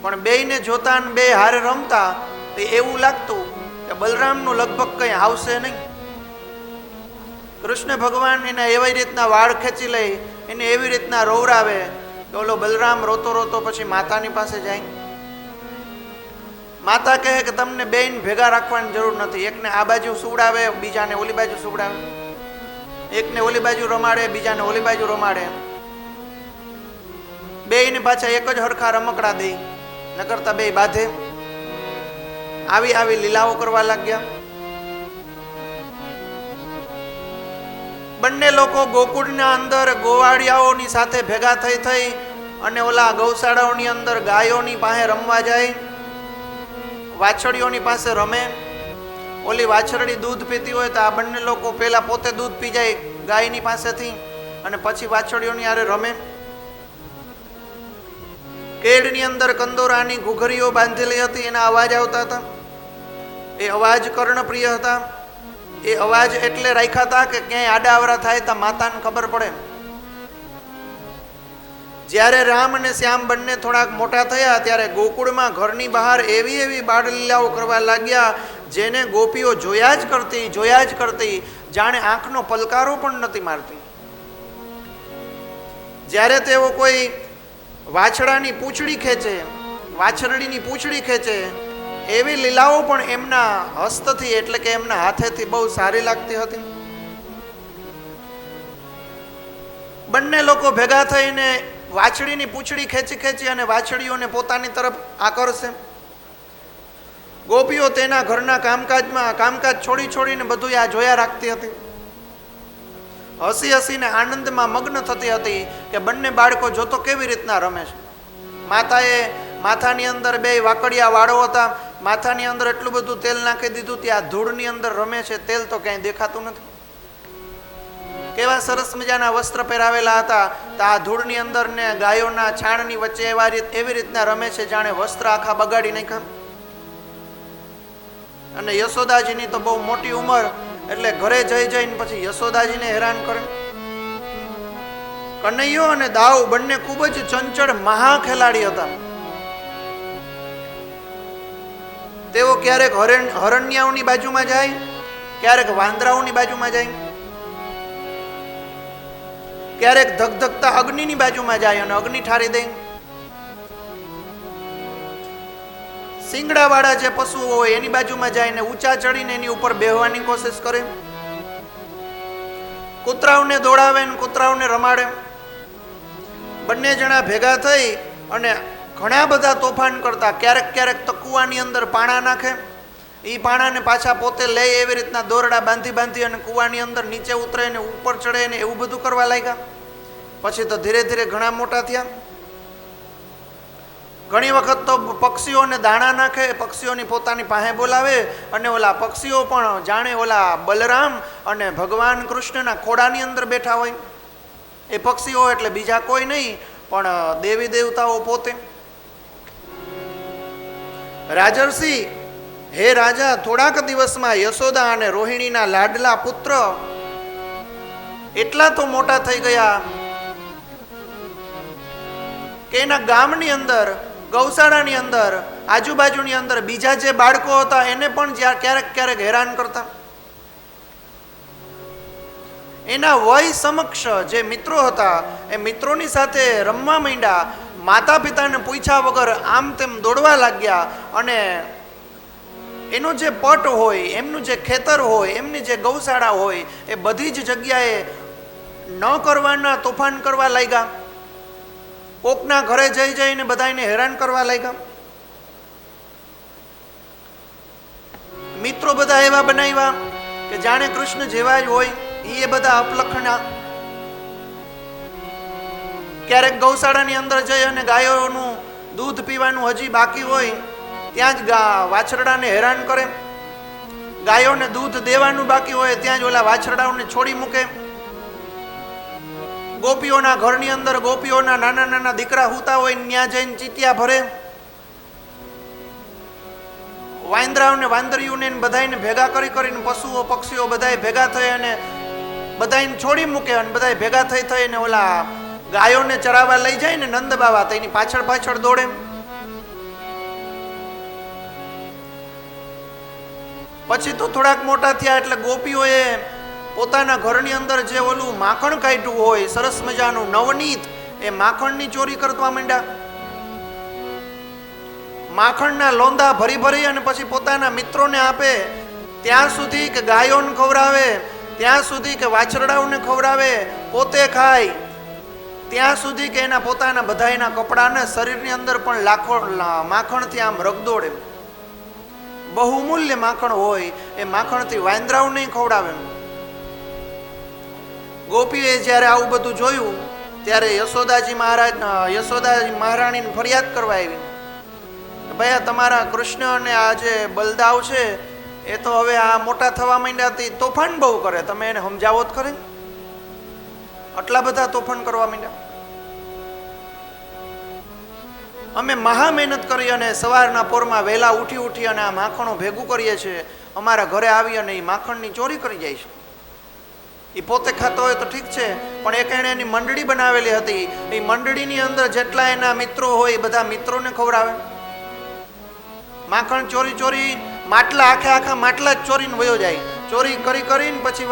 પણ બેયને જોતા ને બે હારે રમતા તે એવું લાગતું કે બલરામનું લગભગ કંઈ આવશે નહીં. કૃષ્ણ ભગવાન એને એવી રીતના વાળ ખેંચી લઈ, એને એવી રીતના રોવરાવે કે ઓલો બલરામ રોતો રોતો પછી માતાની પાસે જાય. માતા કહે કે તમને બેન ભેગા રાખવાની જરૂર નથી, એકને આ બાજુ સુવડાવે, બીજાને ઓલી બાજુ સુવડાવે, એકને ઓલી બાજુ રમાડે, બીજાને ઓલી બાજુ રમાડે, બેયને પાછા એક જ હરખા રમકડા દે, ન કરતા બે બાંધે. આવી આવી લીલાઓ કરવા લાગ્યા. બંને લોકો ગોકુળના અંદર ગોવાળિયાઓની સાથે ભેગા થઈ અને ઓલા ગૌશાળાઓની અંદર ગાયોની પાસે રમવા જાય, વાછડીઓની પાસે રમે. ઓલી વાછરડી દૂધ પીતી હોય તો આ બંને લોકો પહેલા પોતે દૂધ પી જાય ગાયની પાસેથી અને પછી વાછડીઓની હારે રમે. કેળની અંદર કંદોરાની ઘૂઘરીઓ બાંધેલી હતી, એના અવાજ આવતા હતા. એ અવાજ કર્ણપ્રિય હતા. એ અવાજ એટલે રાખ્યા હતા કે ક્યાંય આડાવરા થાય તો માતાને ખબર પડે. જ્યારે રામ અને શ્યામ બંને થોડાક મોટા થયા ત્યારે ગોકુળમાં ઘરની બહાર એવી એવી બાળલીલાઓ કરવા લાગ્યા જેને ગોપીઓ જોયા જ કરતી, જાણે આંખનો પલકારો પણ નથી મારતી. જ્યારે તેઓ કોઈ વાછડાની પૂંછડી ખેંચે, વાછરડીની પૂંછડી ખેંચે, એવી લીલાઓ પણ એમના હસ્તથી એટલે કે એમના હાથેથી બહુ સારી લાગતી હતી. બંને લોકો ભેગા થઈને વાછડીની પૂંછડી ખેંચી અને વાછડીઓને પોતાની તરફ આકર્ષે. ગોપીઓ તેના ઘરના કામકાજ છોડીને બધું આ જોયા રાખતી હતી. હસીને આનંદમાં મગ્ન થતી હતી કે બંને બાળકો જોતો કેવી રીતના રમે છે. માથાની અંદર બે વાકડિયા વાળો હતા, માથાની અંદર એટલું બધું તેલ નાખી દીધું, ત્યાં ધૂળની અંદર રમે છે, તેલ તો ક્યાંય દેખાતું નથી. કેવા સરસ મજાના વસ્ત્ર પહેરાવેલા હતા, તો આ ધૂળની અંદર ને ગાયોના છાણની વચ્ચે એવી રીતના રમે છે જાણે વસ્ત્ર આખા બગાડી નાખ્યા. અને યશોદાજીની તો બહુ મોટી ઉંમર, એટલે ઘરે જઈને પછી યશોદાજીને હેરાન કરે. કનૈયો અને દાવ બંને ખૂબ જ ચંચળ મહા ખેલાડી હતા. તેઓ ક્યારેક હરણ્યાઓની બાજુમાં જાય, ક્યારેક વાંદરાઓની બાજુમાં જાય, ક્યારેક ધગધગતા અગ્નિની બાજુમાં જાય અને અગ્નિ ઠારી દે. સિંગડા વાળા જે પશુઓ હોય એની બાજુમાં જાય ને ઊંચા ચડીને એની ઉપર બેહવાની કોશિશ કરે. કૂતરાઓને દોડાવે ને કૂતરાઓને રમાડે. બંને જણા ભેગા થઈ અને ઘણા બધા તોફાન કરતા. ક્યારેક તો કૂવાની અંદર પાણા નાખે, એ પાણાને પાછા પોતે લે, એવી રીતના દોરડા બાંધી અને કૂવાની અંદર નીચે ઉતરે ને ઉપર ચડે ને એવું બધું કરવા લાગ્યા. પછી તો ધીરે ધીરે ઘણા મોટા થયા. ઘણી વખત તો પક્ષીઓને દાણા નાખે, પક્ષીઓની પોતાની પાસે બોલાવે અને ઓલા પક્ષીઓ પણ જાણે ઓલા બલરામ અને ભગવાન કૃષ્ણના ખોડાની અંદર બેઠા હોય. એ પક્ષીઓ એટલે બીજા કોઈ નહીં પણ દેવી દેવતાઓ પોતે. રાજર્ષિ, હે રાજા, થોડાક દિવસમાં યશોદા અને રોહિણીના લાડલા પુત્ર એટલા તો મોટા થઈ ગયા કે એના ગામની અંદર, ગૌશાળાની અંદર, આજુબાજુની અંદર બીજા જે બાળકો હતા એને પણ ક્યારેક હેરાન કરતા. એના વય સમક્ષ જે મિત્રો હતા એ મિત્રોની સાથે રમવા માંડ્યા. માતા પિતાને પૂછ્યા વગર આમ તેમ દોડવા લાગ્યા અને એનો જે પટ હોય, એમનું જે ખેતર હોય, એમની જે ગૌશાળા હોય એ બધી જ જગ્યાએ ન કરવાના તોફાન કરવા લાગ્યા. કોકના ઘરે જઈને બધાને હેરાન કરવા લાગ્યા. મિત્રો બધા એવા બનાવ્યા કે જાણે કૃષ્ણ જેવા જ હોય. એ બધા અપલખણા. ક્યારેક ગૌશાળાની અંદર જઈ અને ગાયોનું દૂધ પીવાનું હજી બાકી હોય ત્યાં જ વાછરડાને હેરાન કરે. ગાયોને દૂધ દેવાનું બાકી હોય ત્યાં જ ઓલા વાછરડાઓને છોડી મૂકે. ગોપીઓના ઘરની અંદર ગોપીઓના નાના નાના દીકરા હુતા હોય ત્યાં જઈને ચીટિયા ભરે. વાંદરાઓને વાંદરીઓને બધાને ભેગા કરીને પશુઓ પક્ષીઓ બધાએ ભેગા થઈ અને બધાને છોડી મૂકે અને બધાએ ભેગા થઈ અને ઓલા ગાયોને ચરાવવા લઈ જાય ને નંદ બાવા તેની પાછળ પાછળ દોડે. પછી તો થોડાક મોટા થયા એટલે ગોપીઓએ પોતાના ઘરની અંદર જે ઓલું માખણ કાઢ્યું હોય સરસ મજાનું નવનીત, એ માખણની ચોરી કરવા માંડ્યા. માખણના લોંદા ભરી અને પછી પોતાના મિત્રોને આપે, ત્યાં સુધી કે ગાયોને ખવડાવે, ત્યાં સુધી કે વાછરડાઓને ખવડાવે, પોતે ખાય, ત્યાં સુધી કે એના પોતાના બધાયના કપડાને શરીરની અંદર પણ લાખો માખણથી આમ રગદોડે. બહુમૂલ્ય માખણ હોય એ માખણથી વાંદરાઓ નહીં ખવડાવે. ગોપીએ જ્યારે આવું બધું જોયું ત્યારે યશોદાજી મહારાણીને ફરિયાદ કરવા આવી. ભાઈ તમારા કૃષ્ણ અને આ જે બલદાવ છે એ તો હવે આ મોટા થવા માંડ્યા, તોફાન બહુ કરે, તમે એને સમજાવો જ ખરે. આટલા બધા તોફાન કરવા માંડ્યા. અમે મહા મહેનત કરી અને સવારના પોરમાં વહેલા ઉઠી અને આ માખણો ભેગું કરીએ છીએ. અમારા ઘરે આવી અને એ માખણની ચોરી કરી જાય છે. એ પોતે ખાતો હોય તો ઠીક છે, પણ એક એણે એની મંડળી બનાવેલી હતી. એ મંડળીની અંદર જેટલા એના મિત્રો હોય એ બધા મિત્રોને ખવડાવે. માખણ ચોરી માટલા આખા માટલા જ ચોરીને વયો જાય. ચોરી કરીને પછી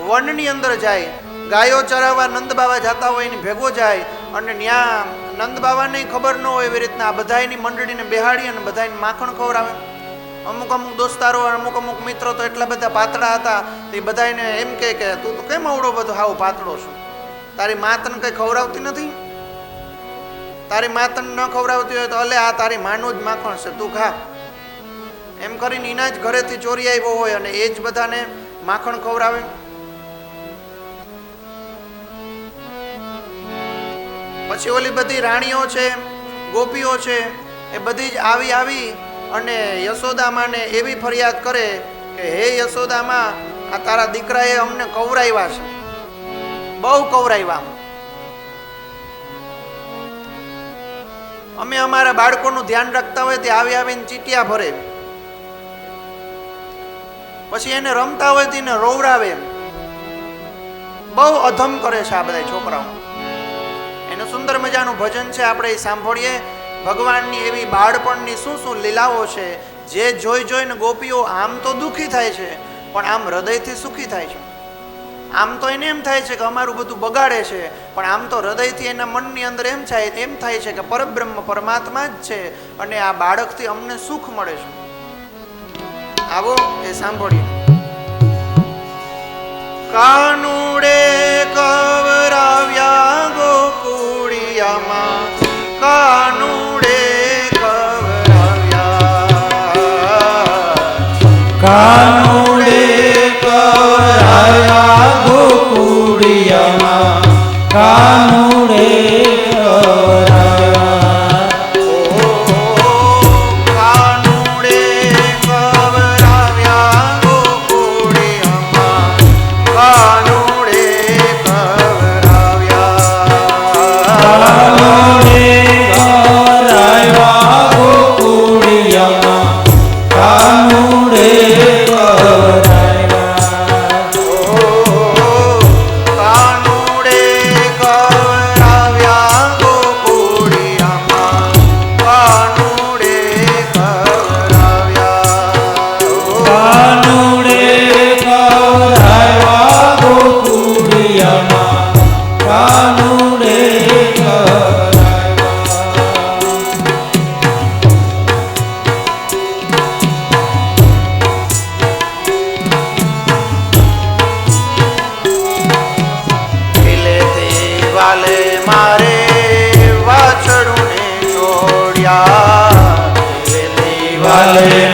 વનની અંદર જાય. ગાયો ચરાવવા નંદ બાવા જતા હોય એની ભેગો જાય અને ત્યાં નંદ બાવાને ખબર ન હોય એવી રીતના આ બધા એની મંડળીને બેહાડી અને બધાને માખણ ખવડાવે. અમુક દોસ્તારો અમુક મિત્રો તો એટલા બધા પાતળા હતા તો એ બધાને એમ કે તું તો કેમ આવડો બધો હાવ પાતળો છું, તારી મા તને કઈ ખવડાવતી નથી? તારી મા તને ન ખવડાવતી હોય તો અલે આ તારી માનું જ માખણ છે, તું ખા. એમ કરીને એના જ ઘરેથી ચોરી આવ્યો હોય અને એ જ બધાને માખણ ખવડાવે. પછી ઓલી બધી રાણીઓ છે, ગોપીઓ છે, એ બધી જ આવી અને યશોદામાને એવી ફરિયાદ કરે કે હે યશોદામા, આ તારા દીકરાએ અમને કવરાવ્યા છે, બહુ કવરાવ્યા. અમે અમારા બાળકોનું ધ્યાન રાખતા હોય તે આવીને ચીટિયા ભરે, પછી એને રમતા હોય તો એને રોવરાવે. બહુ અધમ કરે છે આ બધા છોકરાઓ. એનું સુંદર મજાનું ભજન છે, આપણે એ સાંભળીએ. ભગવાનની એવી બાળપણની શું લીલાઓ છે જે જોઈને ગોપીઓ આમ તો દુઃખી થાય છે પણ આમ હૃદયથી સુખી થાય છે. આમ તો એને એમ થાય છે કે અમારું બધું બગાડે છે, પણ આમ તો હૃદયથી એના મનની અંદર એમ થાય છે કે પરબ્રહ્મ પરમાત્મા જ છે અને આ બાળકથી અમને સુખ મળે છે. આવો એ સાંભળીએ. કાનુડે કવરાવ્યા ગોકુળિયામાં, કાનુડે કાનુડે કવરાવ્યા ગોકુળિયામાં, કાનુડે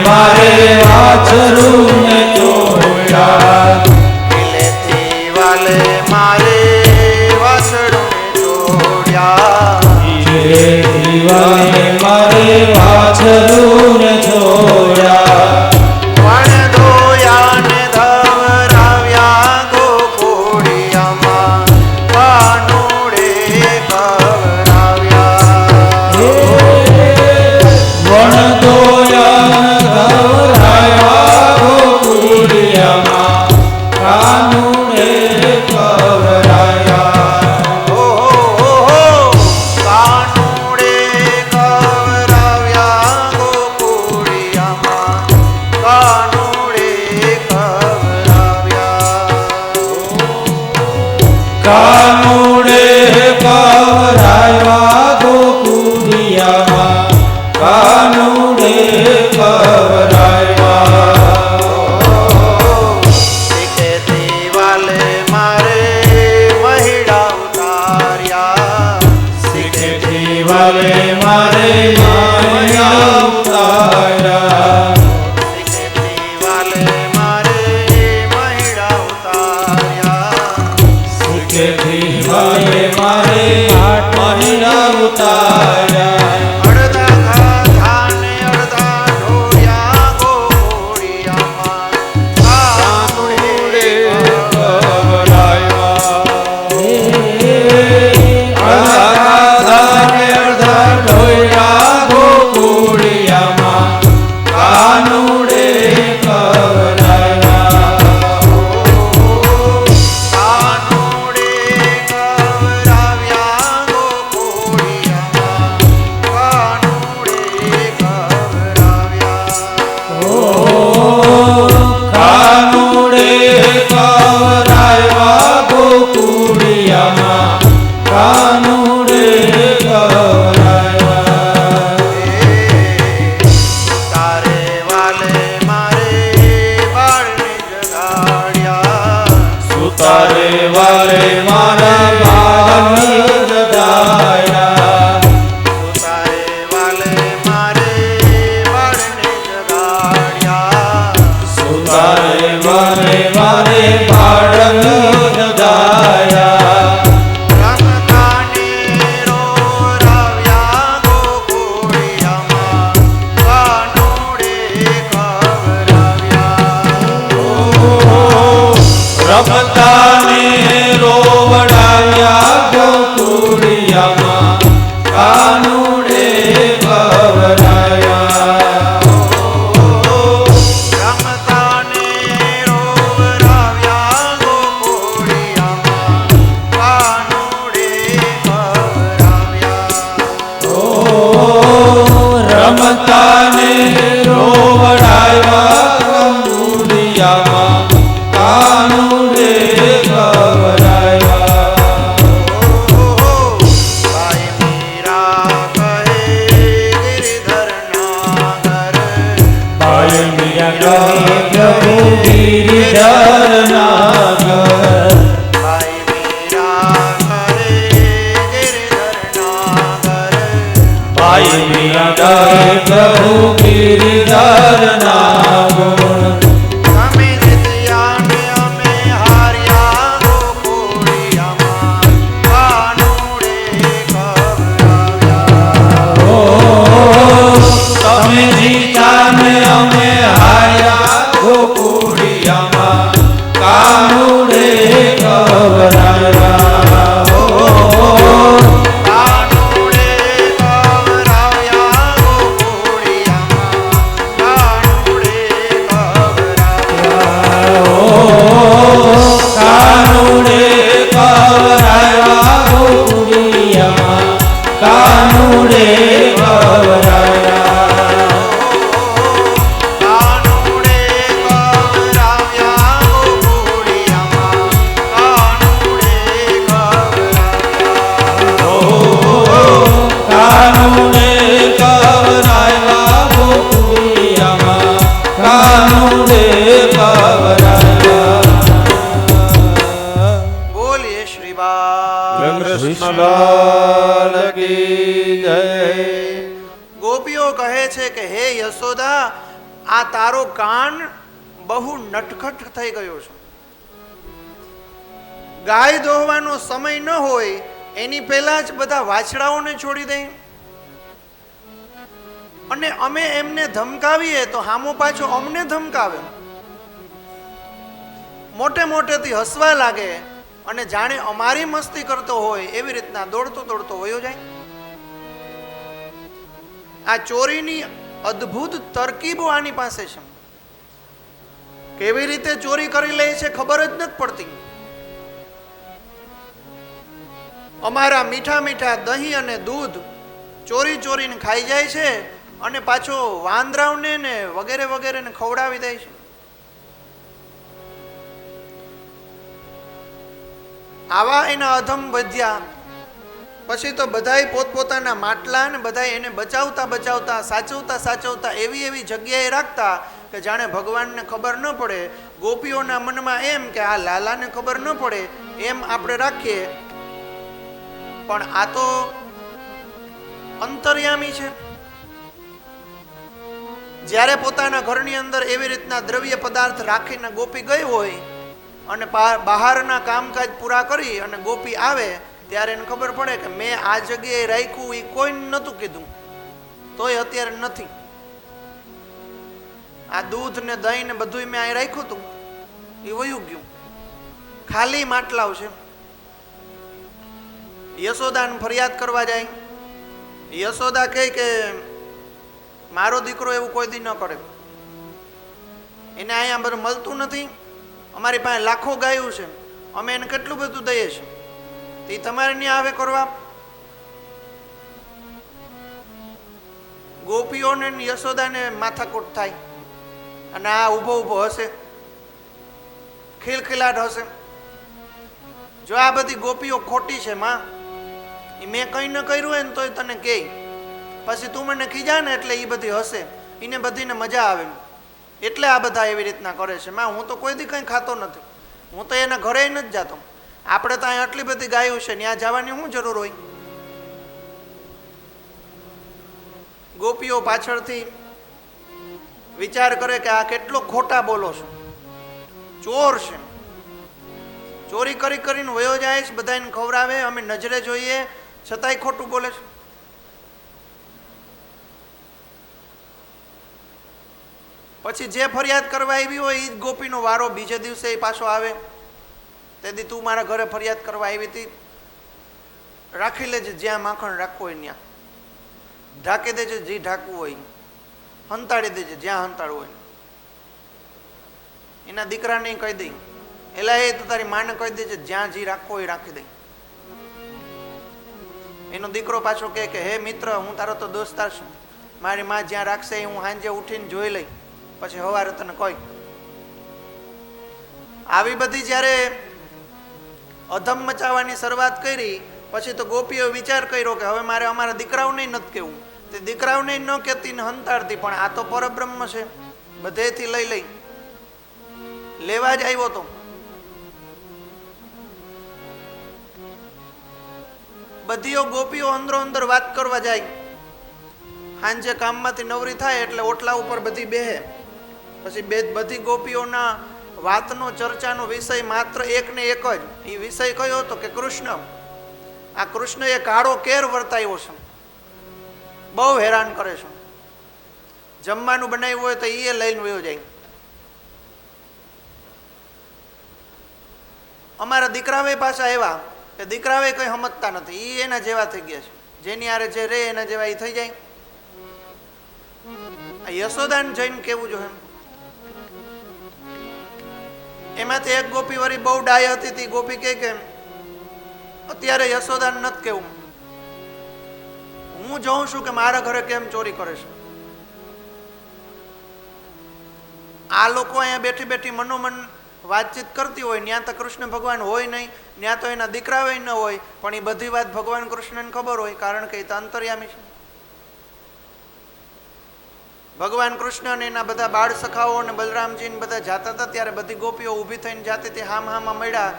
મારે વાછરું વાછરુને જોયા કિલેથી વાલે મારે વાછડુને જોડ્યા કિલેથી વાલે મારે વાછરુને જોયા વણ ધોયા ને ધવરાવ્યા ગોકુળિયામાં કાનુડે કવરાવ્યા વણ દોયા ગવરાયા ગોકુળિયામાં કાનુડે કવરાયા કાનુડે કવરાવ્યા ગોકુળિયામાં કાનુડે કવરાવ્યા કાનુડે કવરાયા ગોકુળિયામાં કાનુડે કવરાયા શીખેથી વાલે મારે મહિડા ઉતાર્યા શીખેથી વાલે મારે માયા ઉતાર્યા શીખેથી વાલે મારે મહિડા ઉતાર્યા શીખેથી વાલે મારે મહિના ઉતાર્યા અડધા ખાધા ને અડધા ઢોળ્યા ગોકુળિયામાં કાનુડે અડધા ખાધા ને અડધા ઢોળ્યા ગોકુળિયામાં કાનુડે કવરાયા કાનુડે કવરાવ્યા ગોકુળિયામાં કાનુડે કવરાવ્યા કાનુડે કવરાયા ગોકુળિયામાં કાનુડે કવરાયા તારે વાલે મારે બાળને જગાડ્યા સુતારે વાલે મારા બાળને જગાડ્યા તારે વાલે મારે બાળને જગાડ્યા સુતારે વાલે મારે બાળને જગાડ્યા રમતાને રોરાવ્યા ગોકુળિયામાં કાનુડે કવરાવ્યા રમતાને રોવડાવ્યા ગોકુળિયામાં કાનુડે કવરાયા રમતાને રોવરાવ્યા ગોકુળિયામાં કાનુડે કવરાવ્યા રમતાને રોવડાવ્યા ગોકુળિયામાં કાનુડે કવરાયા ભાઈ મીરા કહે ગિરિધર નાગર ભાઈ મીરા કહે પ્રભુ ગિરિધર નાગર ભાઈ મીરા કહે ગિરિધર નાગર ભાઈ મીરા કહે પ્રભુ ગિરિધર નાગર અમે જીત્યા ને અમે હાર્યા ગોકુળિયામાં કાનુડે કવરાવ્યા તમે જીતા ને અમે હાર્યા ગોકુળિયામાં કાનુડે કવરાયા કાનુડે કવરાવ્યા ગોકુળિયામાં કૃષ્ણલાલ કી જય. ગોપીઓ કહે છે કે હે યશોદા, આ તારો કાન બહુ નટખટ થઈ ગયો છું. ગાય દોહવાનો સમય ન હોય એની પહેલા જ બધા વાછડાઓને છોડી દઈ, અને અમે એમને ધમકાવીએ તો હામો પાછો અમને ધમકાવે, મોટે મોટેથી હસવા લાગે અને જાણે અમારી મસ્તી કરતો હોય એવી રીતના દોડતો દોડતો વયો જાય. આ ચોરીની અદ્ભુત તરકીબો આની પાસે છે. કેવી રીતે ચોરી કરી લે છે ખબર જ નથી પડતી. અમારા મીઠા મીઠા દહીં અને દૂધ ચોરી ચોરીને ખાઈ જાય છે અને પાછો વાંદરાઓને ને વગેરે વગેરે ને ખવડાવી દે છે. આવા એના અધમ વધ્યા. પછી તો બધાય પોતપોતાના માટલા ને બધાય એને બચાવતા બચાવતા સાચવતા સાચવતા એવી એવી જગ્યાએ રાખતા કે જાણે ભગવાનને ખબર ન પડે. ગોપીઓના મનમાં એમ કે આ લાલાને ખબર ન પડે એમ આપણે રાખીએ, પણ આ તો અંતર્યામી છે. જ્યારે પોતાના ઘરની અંદર એવી રીતના દ્રવ્ય પદાર્થ રાખીને ગોપી ગઈ હોય અને બહારના કામકાજ પૂરા કરી અને ગોપી આવે ત્યારે એને ખબર પડે કે મેં આ જગ્યાએ રાખ્યું એ કોઈ નહોતું કીધું, તોય અત્યારે નથી. આ દૂધ ને દહીં ને બધું મેં અહીં રાખ્યું હતું એ વયું ગયું, ખાલી માટલાઓ છે. યશોદાને ફરિયાદ કરવા જાય. યશોદા કહે કે મારો દીકરો એવું કોઈ દી ન કરે, એને અહીંયા બધું મળતું નથી, અમારી પાસે લાખો ગાયું છે, અમે એને કેટલું બધું દઈએ છીએ, તે તમારે ત્યાં આવે કરવા. ગોપીઓને યશોદાને માથાકૂટ થાય અને આ ઊભો ઊભો હશે, ખિલખિલાટ હશે. જો આ બધી ગોપીઓ ખોટી છે માં, મેં કંઈ ન કર્યું હોય ને તોય તને કહે, પછી તું મને ખીજા ને એટલે એ બધી હશે, એને બધીને મજા આવે એટલે આ બધા એવી રીતના કરે છે. માં હું તો કોઈ દી કંઈ ખાતો નથી, હું તો એના ઘરે નથી જતો, આપણે તો અહીં આટલી બધી ગાયું છે ત્યાં જવાની શું જરૂર હોય. ગોપીઓ પાછળથી વિચાર કરે કે આ કેટલો ખોટા બોલો છો, ચોર છે, ચોરી કરી કરીને વયો જાય છે, બધાને ખવડાવે, અમે નજરે જોઈએ છતાંય ખોટું બોલે છે. પછી જે ફરિયાદ કરવા આવી હોય એ જ ગોપીનો વારો બીજે દિવસે એ પાછો આવે. તેથી તું મારા ઘરે ફરિયાદ કરવા આવી હતી, રાખી લેજે જ્યાં માખણ રાખવું હોય ત્યાં, ઢાંકી દેજે જે ઢાંકવું હોય, હંતાડી દેજે જ્યાં હંતાડવું હોય. એના દીકરાને કહી દઈ, એલા એ તો તારી માને કહી દેજે જ્યાં જે રાખવો હોય રાખી દઈ. એનો દીકરો પાછો કહે કે હે મિત્ર, હું તારો તો દોસ્તાર છું, મારી માં જ્યાં રાખશે એ હું સાંજે ઉઠીને જોઈ લઈ, પછી સવારે તને કહી. આવી બધી જ્યારે અધમ મચાવવાની શરૂઆત કરી પછી તો ગોપીઓ વિચાર કર્યો કે હવે મારે અમારા દીકરાઓને નથી કહેવું. તે દીકરાઓને ન કહેતી ને હંતાડતી, પણ આ તો પરબ્રહ્મ છે, બધેથી લઈ લઈ લેવા જ આવ્યો તો. બધીઓ ગોપીઓ અંદરો અંદર વાત કરવા જાય. સાંજે કામમાંથી નવરી થાય એટલે ઓટલા ઉપર બધી બેહે. પછી બધી ગોપીઓના વાતનો ચર્ચાનો વિષય માત્ર એક ને એક જ. એ વિષય કયો હતો કે કૃષ્ણ, આ કૃષ્ણ એ કાળો કેર વર્તાયો છે, બહુ હેરાન કરે છે, જમવાનું બનાવ્યું હોય તો એ લઈને વયો જાય. અમારા દીકરાવે પાછા એવા કે દીકરાવે કંઈ સમજતા નથી, એ એના જેવા થઈ ગયા છે, જેની હારે જે રે એના જેવા એ થઈ જાય. આ યશોદાને જઈને કેવું જોઈએ. એમાંથી એક ગોપી વળી બહુ ડાય હતી, તે ગોપી કહે કે અત્યારે યશોદાને નથી કેવું, હું જોઉં છું કે મારા ઘરે કેમ ચોરી કરે છે. આ લોકો અહીંયા બેઠી બેઠી મનોમન વાતચીત કરતી હોય, ત્યાં તો કૃષ્ણ ભગવાન હોય નહીં, ત્યાં તો એના દીકરા હોય ન હોય, પણ એ બધી વાત ભગવાન કૃષ્ણને ખબર હોય, કારણ કે એ તો અંતર્યામી છે. ભગવાન કૃષ્ણ અને એના બધા બાળ સખાઓ અને બલરામજી બધા જાતા હતા ત્યારે બધી ગોપીઓ ઊભી થઈને જાતી હતી. હામાં મળ્યા.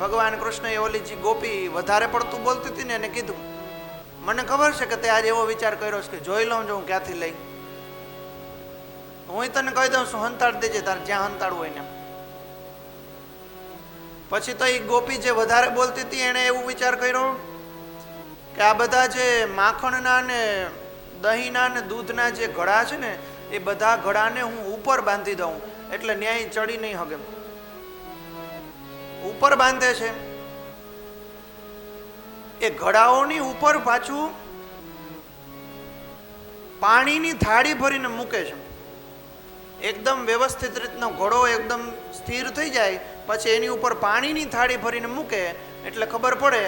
ભગવાન કૃષ્ણએ ઓલી જે ગોપી વધારે પડતું બોલતી હતી ને એને કીધું, મને ખબર છે કે તે આજે એવો વિચાર કર્યો છે કે જોઈ લઉં જો હું ક્યાંથી લઈ. હું તને કહી દઉં છું, હંતાડ દેજે તારે જ્યાં હંતાડવું હોય ને. પછી તો એ ગોપી જે વધારે બોલતી હતી એણે એવું વિચાર કર્યો કે આ બધા જે માખણના ને દહીંના ને દૂધના જે ઘડા છે ને એ બધા ઘડાને હું ઉપર બાંધી દઉં એટલે ન્યાય ચડી નહીં હગે. ઉપર બાંધે છે, એ ઘડાઓની ઉપર પાછું પાણીની થાળી ભરીને મૂકે છે. એકદમ વ્યવસ્થિત રીતનો ઘડો એકદમ સ્થિર થઈ જાય પછી એની ઉપર પાણીની થાળી ભરીને મૂકે એટલે ખબર પડે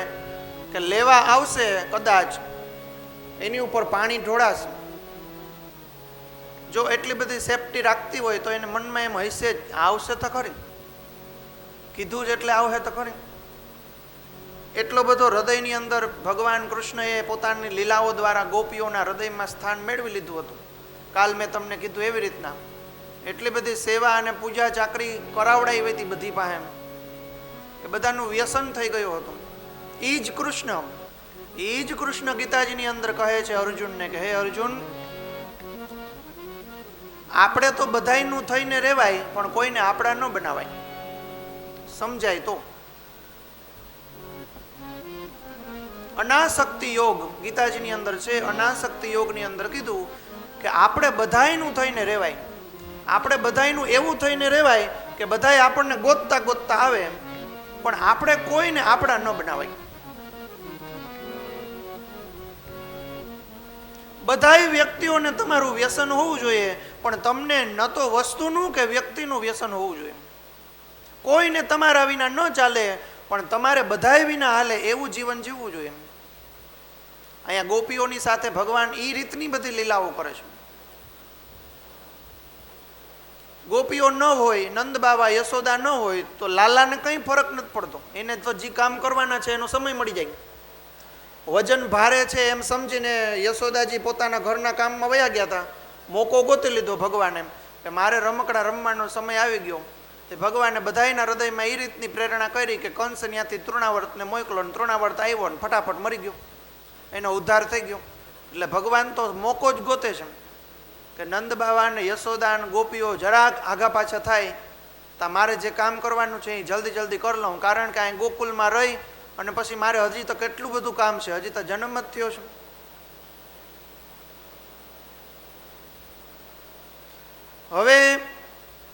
કે લેવા આવશે કદાચ એની ઉપર પાણી ઢોળાશે. જો એટલી બધી સેફટી રાખતી હોય તો એને મનમાં એમ હશે જ આવશે તો ખરી, કીધું જ એટલે આવશે તો ખરી. એટલો બધો હૃદયની અંદર ભગવાન કૃષ્ણએ પોતાની લીલાઓ દ્વારા ગોપીઓના હૃદયમાં સ્થાન મેળવી લીધું હતું. કાલ મેં તમને કીધું એવી રીતના એટલી બધી સેવા અને પૂજા ચાકરી કરાવડાવી હતી બધી પાસે કે બધાનું વ્યસન થઈ ગયું હતું. એ જ કૃષ્ણ ગીતાજીની અંદર કહે છે અર્જુનને કે હે અર્જુન, આપણે તો બધાયનું થઈને રહેવાય પણ કોઈને આપણા ન બનાવાય. સમજાય તો અનાસક્તિ યોગ ગીતાજીની અંદર છે. અનાસક્તિ યોગની અંદર કીધું કે આપણે બધાયનું થઈને રહેવાય, આપણે બધાયનું એવું થઈને રહેવાય કે બધાય આપણને ગોતતા ગોતતા આવે પણ આપણે કોઈને આપણા ન બનાવાય. બધાય વ્યક્તિઓને તમારું વ્યસન હોવું જોઈએ પણ તમને ન તો વસ્તુનું કે વ્યક્તિનું વ્યસન હોવું જોઈએ. કોઈને તમારા વિના ન ચાલે પણ તમારે બધાય વિના હાલે એવું જીવન જીવવું જોઈએ. અહીંયા ગોપીઓની સાથે ભગવાન એ રીતની બધી લીલાઓ કરે છે. ગોપીઓ ન હોય, નંદ બાવા યશોદા ન હોય તો લાલાને કંઈ ફરક નથી પડતો. એને તો જે કામ કરવાના છે એનો સમય મળી જાય. વજન ભારે છે એમ સમજીને યશોદાજી પોતાના ઘરના કામમાં વયા ગયા હતા. મોકો ગોતી લીધો ભગવાને કે મારે રમકડા રમવાનો સમય આવી ગયો. તે ભગવાને બધાયના હૃદયમાં એ રીતની પ્રેરણા કરી કે કંસ ત્યાંથી તૃણાવર્તને મોકલો ને તૃણાવર્ત આવ્યો ને ફટાફટ મરી ગયો, એનો ઉદ્ધાર થઈ ગયો. એટલે ભગવાન તો મોકો જ ગોતે છે કે નંદ બાવા ને યશોદા ને ગોપીઓ જરાક આઘા પાછા થાય તો મારે જે કામ કરવાનું છે એ જલ્દી જલ્દી કરી લઉં, કારણ કે અહીં ગોકુલમાં રહી અને પછી મારે હજી તો કેટલું બધું કામ છે, હજી તો જન્મ જ થયો છે. હવે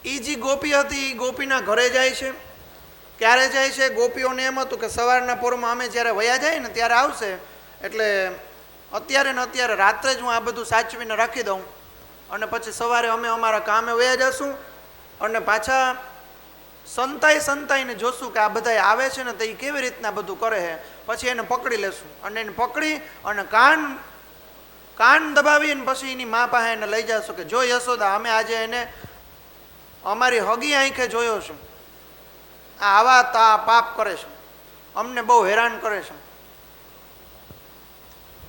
એ જે ગોપી હતી એ ગોપીના ઘરે જાય છે. ક્યારે જાય છે? ગોપીઓને એમ હતું કે સવારના પોરમાં અમે જ્યારે વયા જાય ને ત્યારે આવશે એટલે અત્યારે ને અત્યારે રાત્રે જ હું આ બધું સાચવીને રાખી દઉં અને પછી સવારે અમે અમારા કામે વયા જશું અને પાછા સંતાઈને જોશું કે આ બધા આવે છે ને તો એ કેવી રીતના બધું કરે છે. પછી એને પકડી લેશું અને એને પકડી અને કાન દબાવીને પછી એની મા પાસે એને લઈ જશું કે જો યશોદા, અમે આજે એને અમારી હગી આંખે જોયો છે, આ આવા પાપ કરે છે, અમને બહુ હેરાન કરે છે.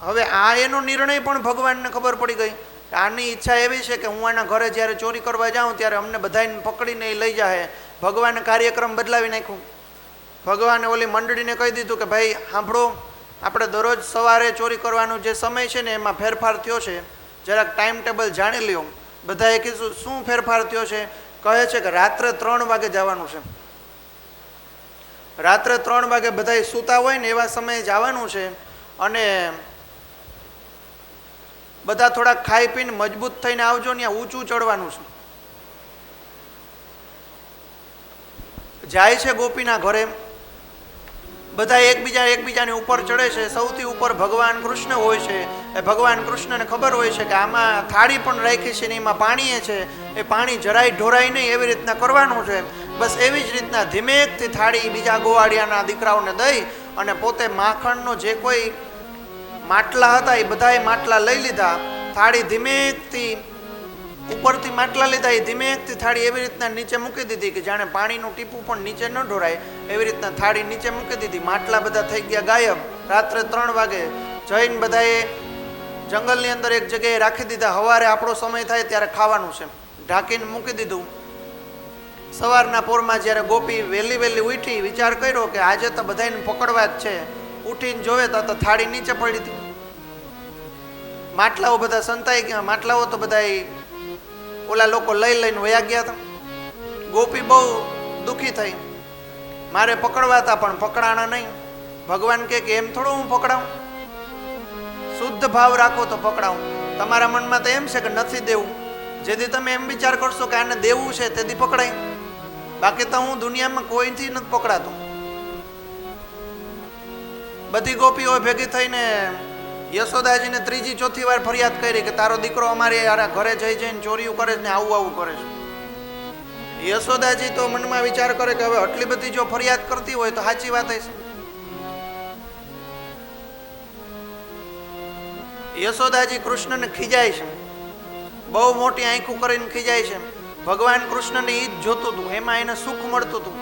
હવે આ એનો નિર્ણય પણ ભગવાનને ખબર પડી ગઈ કે આની ઈચ્છા એવી છે કે હું આના ઘરે જ્યારે ચોરી કરવા જાઉં ત્યારે અમને બધાને પકડીને એ લઈ જાય. ભગવાને કાર્યક્રમ બદલાવી નાખ્યું. ભગવાને ઓલી મંડળીને કહી દીધું કે ભાઈ સાંભળો, આપણે દરરોજ સવારે ચોરી કરવાનો જે સમય છે ને એમાં ફેરફાર થયો છે, જરાક ટાઈમ ટેબલ જાણી લ્યો. બધાએ કીધું શું ફેરફાર થયો છે? કહે છે કે રાત્રે 3 વાગે જવાનું છે. રાત્રે 3 વાગે બધાએ સૂતા હોય ને એવા સમયે જવાનું છે અને બધા થોડાક ખાઈ પીને મજબૂત થઈને આવજો, ત્યાં ઊંચું ચડવાનું છે. જાય છે ગોપીના ઘરે, બધા એકબીજાની ઉપર ચડે છે. સૌથી ઉપર ભગવાન કૃષ્ણ હોય છે. એ ભગવાન કૃષ્ણને ખબર હોય છે કે આમાં થાળી પણ રાખી છે ને એમાં પાણી છે, એ પાણી જરાય ઢોરાય નહીં એવી રીતના કરવાનું છે. બસ એવી જ રીતના ધીમેકથી થાળી બીજા ગોવાળિયાના દીકરાઓને દઈ અને પોતે માખણનો જે કોઈ માટલા હતા એ બધાએ માટલા લઈ લીધા. થાળી ધીમેકથી ઉપરથી માટલા લીધા, એ ધીમેકથી થાળી એવી રીતના નીચે મૂકી દીધી કે જાણે પાણીનું ટીપું પણ નીચે ન ઢોરાય એવી રીતના થાળી નીચે મૂકી દીધી. માટલા બધા થઈ ગયા ગાયબ. રાત્રે 3 વાગે જઈને બધાએ જંગલની અંદર એક જગ્યાએ રાખી દીધા. સવારે આપણો સમય થાય ત્યારે ખાવાનું છે, ઢાંકીને મૂકી દીધું. સવારના પોરમાં જ્યારે ગોપી વહેલી ઉઠી, વિચાર કર્યો કે આજે તો બધાને પકડવા જ છે. ઉઠીને જોવે તો થાળી નીચે પડી હતી. માટલાઓ બધા સંતાઈ ગયા. માટલાઓ તો બધા ઓલા લોકો લઈ લઈને વયા ગયા હતા. ગોપી બહુ દુઃખી થઈ, મારે પકડવા હતા પણ પકડાણા નહીં. ભગવાન કે એમ થોડું હું પકડાવું, શુદ્ધ ભાવ રાખો તો પકડાવું. તમારા મનમાં તો એમ છે કે નથી દેવું, જેથી તમે એમ વિચાર કરશો કે આને દેવું છે તેથી પકડાય, બાકી તો હું દુનિયામાં કોઈથી નથી પકડાતો. બધી ગોપીઓ ભેગી થઈને યશોદાજીને ત્રીજી ચોથી વાર ફરિયાદ કરી કે તારો દીકરો અમારે ઘરે જઈ જઈને ચોરીઓ કરે છે ને આવું આવું કરે છે. યશોદાજી તો મનમાં વિચાર કરે કે હવે આટલી બધી જો ફરિયાદ કરતી હોય તો સાચી વાત હશે. યશોદાજી કૃષ્ણને ખીજાય છે, બહુ મોટી આંખો કરીને ખીજાય છે. ભગવાન કૃષ્ણને ઈ જ જોતું હતું, એમાં એને સુખ મળતું હતું.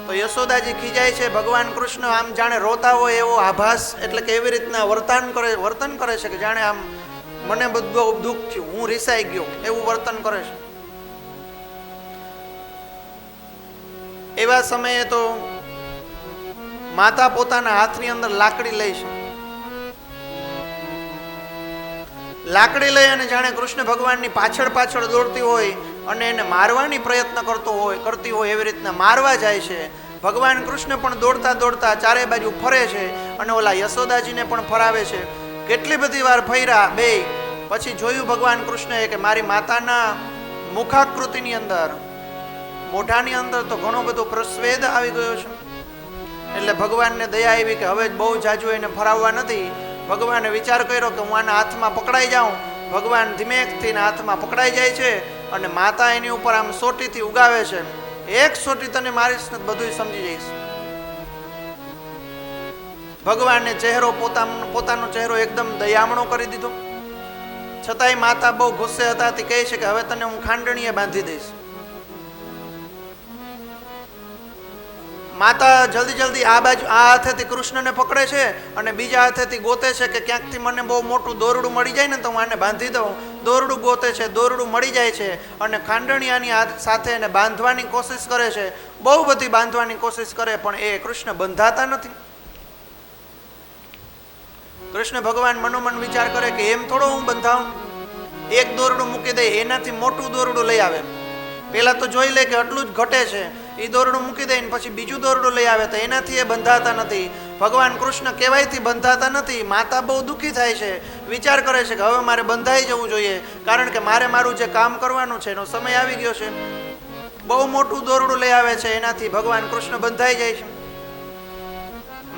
તો યશોદાજી ખીજાય છે. ભગવાન કૃષ્ણ આમ જાણે રોતા હોય એવો આભાસ, એટલે કે એવી રીતના વર્તન કરે છે કે જાણે આમ મને બધું દુઃખ થયું, હું રીસાઈ ગયો એવું વર્તન કરે છે. એવા સમયે તો માતા પોતાના હાથની અંદર લાકડી લે છે. લાકડી લઈ અને જાણે કૃષ્ણ ભગવાનની પાછળ પાછળ દોડતી હોય અને એને મારવાની પ્રયત્ન કરતી હોય એવી રીતના મારવા જાય છે. ભગવાન કૃષ્ણ પણ દોડતા દોડતા ચારે બાજુ ફરે છે અને ઓલા યશોદાજીને પણ ફરાવે છે. કેટલી બધી વાર ફર્યા બે, પછી જોયું ભગવાન કૃષ્ણએ કે મારી માતાના મુખાકૃતિની અંદર, મોઢાની અંદર તો ઘણો બધો પ્રસ્વેદ આવી ગયો છે. એટલે ભગવાનને દયા આવી કે હવે બહુ જાજુ એને ફરાવવા નથી. ભગવાને વિચાર કર્યો કે હું આના હાથમાં પકડાઈ જાઉં. ભગવાન ધીમેકથી હાથમાં પકડાઈ જાય છે અને માતા એની ઉપર આમ સોટીથી ઉગાવે છે. એક સોટી તને મારીશ ને બધું સમજી જઈશ. ભગવાને ચહેરો પોતાનો ચહેરો એકદમ દયામણો કરી દીધો. છતાંય માતા બહુ ગુસ્સે હતા. તે કહે છે કે હવે તને હું ખાંડણીએ બાંધી દઈશ. માતા જલ્દી આ બાજુ આ હાથેથી કૃષ્ણને પકડે છે અને બીજા હાથેથી ગોતે છે કે ક્યાંકથી મને બહુ મોટું દોરડું મળી જાય ને તો હું આને બાંધી દઉં. દોરડું ગોતે છે, દોરડું મળી જાય છે અને ખાંડણીયાની સાથે એને બાંધવાની કોશિશ કરે છે. બહુ બધી બાંધવાની કોશિશ કરે પણ એ કૃષ્ણ બંધાતા નથી. કૃષ્ણ ભગવાન મનોમન વિચાર કરે કે એમ થોડો હું બંધાવું, એક દોરડું મૂકી દે, એનાથી મોટું દોરડું લઈ આવે. પેલા તો જોઈ લે કે આટલું જ ઘટે છે, એ દોરડું મૂકી દે ને પછી બીજું દોરડું લઈ આવે તો એનાથી એ બંધાતા નથી. ભગવાન કૃષ્ણ કહેવાયથી બંધાતા નથી. માતા બહુ દુઃખી થાય છે, વિચાર કરે છે કે હવે મારે બંધાઈ જવું જોઈએ, કારણ કે મારે મારું જે કામ કરવાનું છે એનો સમય આવી ગયો છે. બહુ મોટું દોરડું લઈ આવે છે, એનાથી ભગવાન કૃષ્ણ બંધાઈ જાય છે.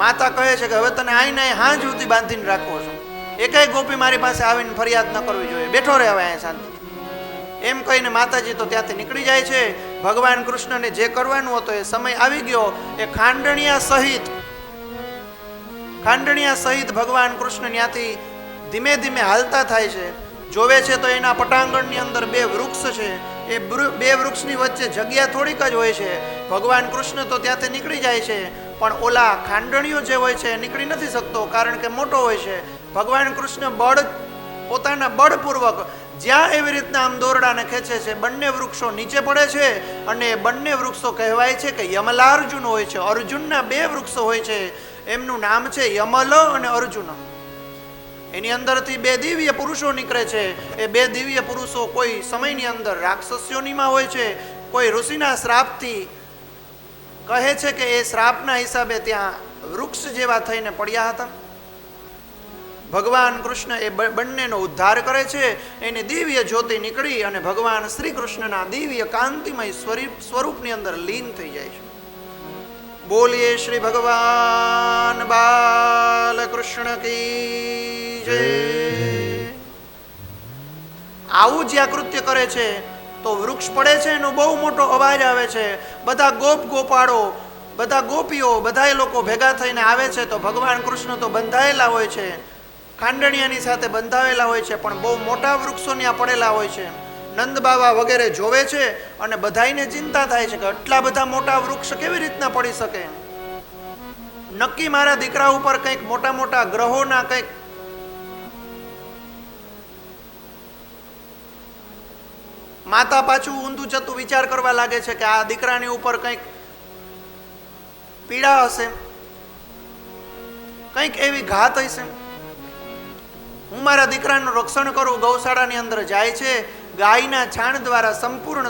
માતા કહે છે કે હવે તને આઈને હાંજ સુધી બાંધીને રાખવો છો, એકેય ગોપી મારી પાસે આવીને ફરિયાદ ન કરવી જોઈએ, બેઠો રહે હવે અહીંયા શાંતિ. એમ કહીને માતાજી તો ત્યાંથી નીકળી જાય છે. ભગવાન કૃષ્ણને જે કરવાનું હતો એ સમય આવી ગયો. એ ખાંડણીયા સહિત ભગવાન કૃષ્ણ ત્યાંથી ધીમે ધીમે હાલતા થાય છે. જોવે છે તો એના પટાંગણની અંદર બે વૃક્ષ છે. એ બે વૃક્ષની વચ્ચે જગ્યા થોડીક જ હોય છે. ભગવાન કૃષ્ણ તો ત્યાંથી નીકળી જાય છે પણ ઓલા ખાંડણીઓ જે હોય છે એ નીકળી નથી શકતો, કારણ કે મોટો હોય છે. ભગવાન કૃષ્ણ પોતાના બળપૂર્વક જ્યાં એવી રીતના આમ દોરડાને ખેંચે છે, બંને વૃક્ષો નીચે પડે છે અને બંને વૃક્ષો કહેવાય છે કે યમલાર્જુન હોય છે. અર્જુનના બે વૃક્ષો હોય છે, એમનું નામ છે યમલ અને અર્જુન. એની અંદરથી બે દિવ્ય પુરુષો નીકળે છે. એ બે દિવ્ય પુરુષો કોઈ સમયની અંદર રાક્ષસીઓનીમાં હોય છે, કોઈ ઋષિના શ્રાપથી કહે છે કે એ શ્રાપના હિસાબે ત્યાં વૃક્ષ જેવા થઈને પડ્યા હતા. ભગવાન કૃષ્ણ એ બંનેનો ઉદ્ધાર કરે છે. એની દિવ્ય જ્યોતિ નીકળી અને ભગવાન શ્રી કૃષ્ણના દિવ્ય કાંતિમય સ્વરૂપની અંદર લીન થઈ જાય છે. બોલીએ શ્રી ભગવાન બાલકૃષ્ણ કી જય. આવું જ્યાં કૃત્ય કરે છે તો વૃક્ષ પડે છે, એનો બહુ મોટો અવાજ આવે છે. બધા ગોપાળો, બધા ગોપીઓ, બધા લોકો ભેગા થઈને આવે છે તો ભગવાન કૃષ્ણ તો બંધાયેલા હોય છે, ખાંડણીયાની સાથે બંધાવેલા હોય છે, પણ બહુ મોટા વૃક્ષો ત્યાં પડેલા હોય છે. નંદ બાબા વગેરે જોવે છે અને બધાઈને ચિંતા થાય છે કે આટલા બધા મોટા વૃક્ષ કેવી રીતના પડી શકે. નક્કી મારા દીકરા ઉપર કંઈક મોટા મોટા ગ્રહોના કંઈક માતા પાછું ઊંધું જતું વિચાર કરવા લાગે છે કે આ દીકરાની ઉપર કંઈક પીડા હશે, કંઈક એવી ઘાત હશે. હું મારા દીકરાનું રક્ષણ કરું, ગૌશાળાની અંદર જાય છે, ગાયના છાણ દ્વારા સંપૂર્ણ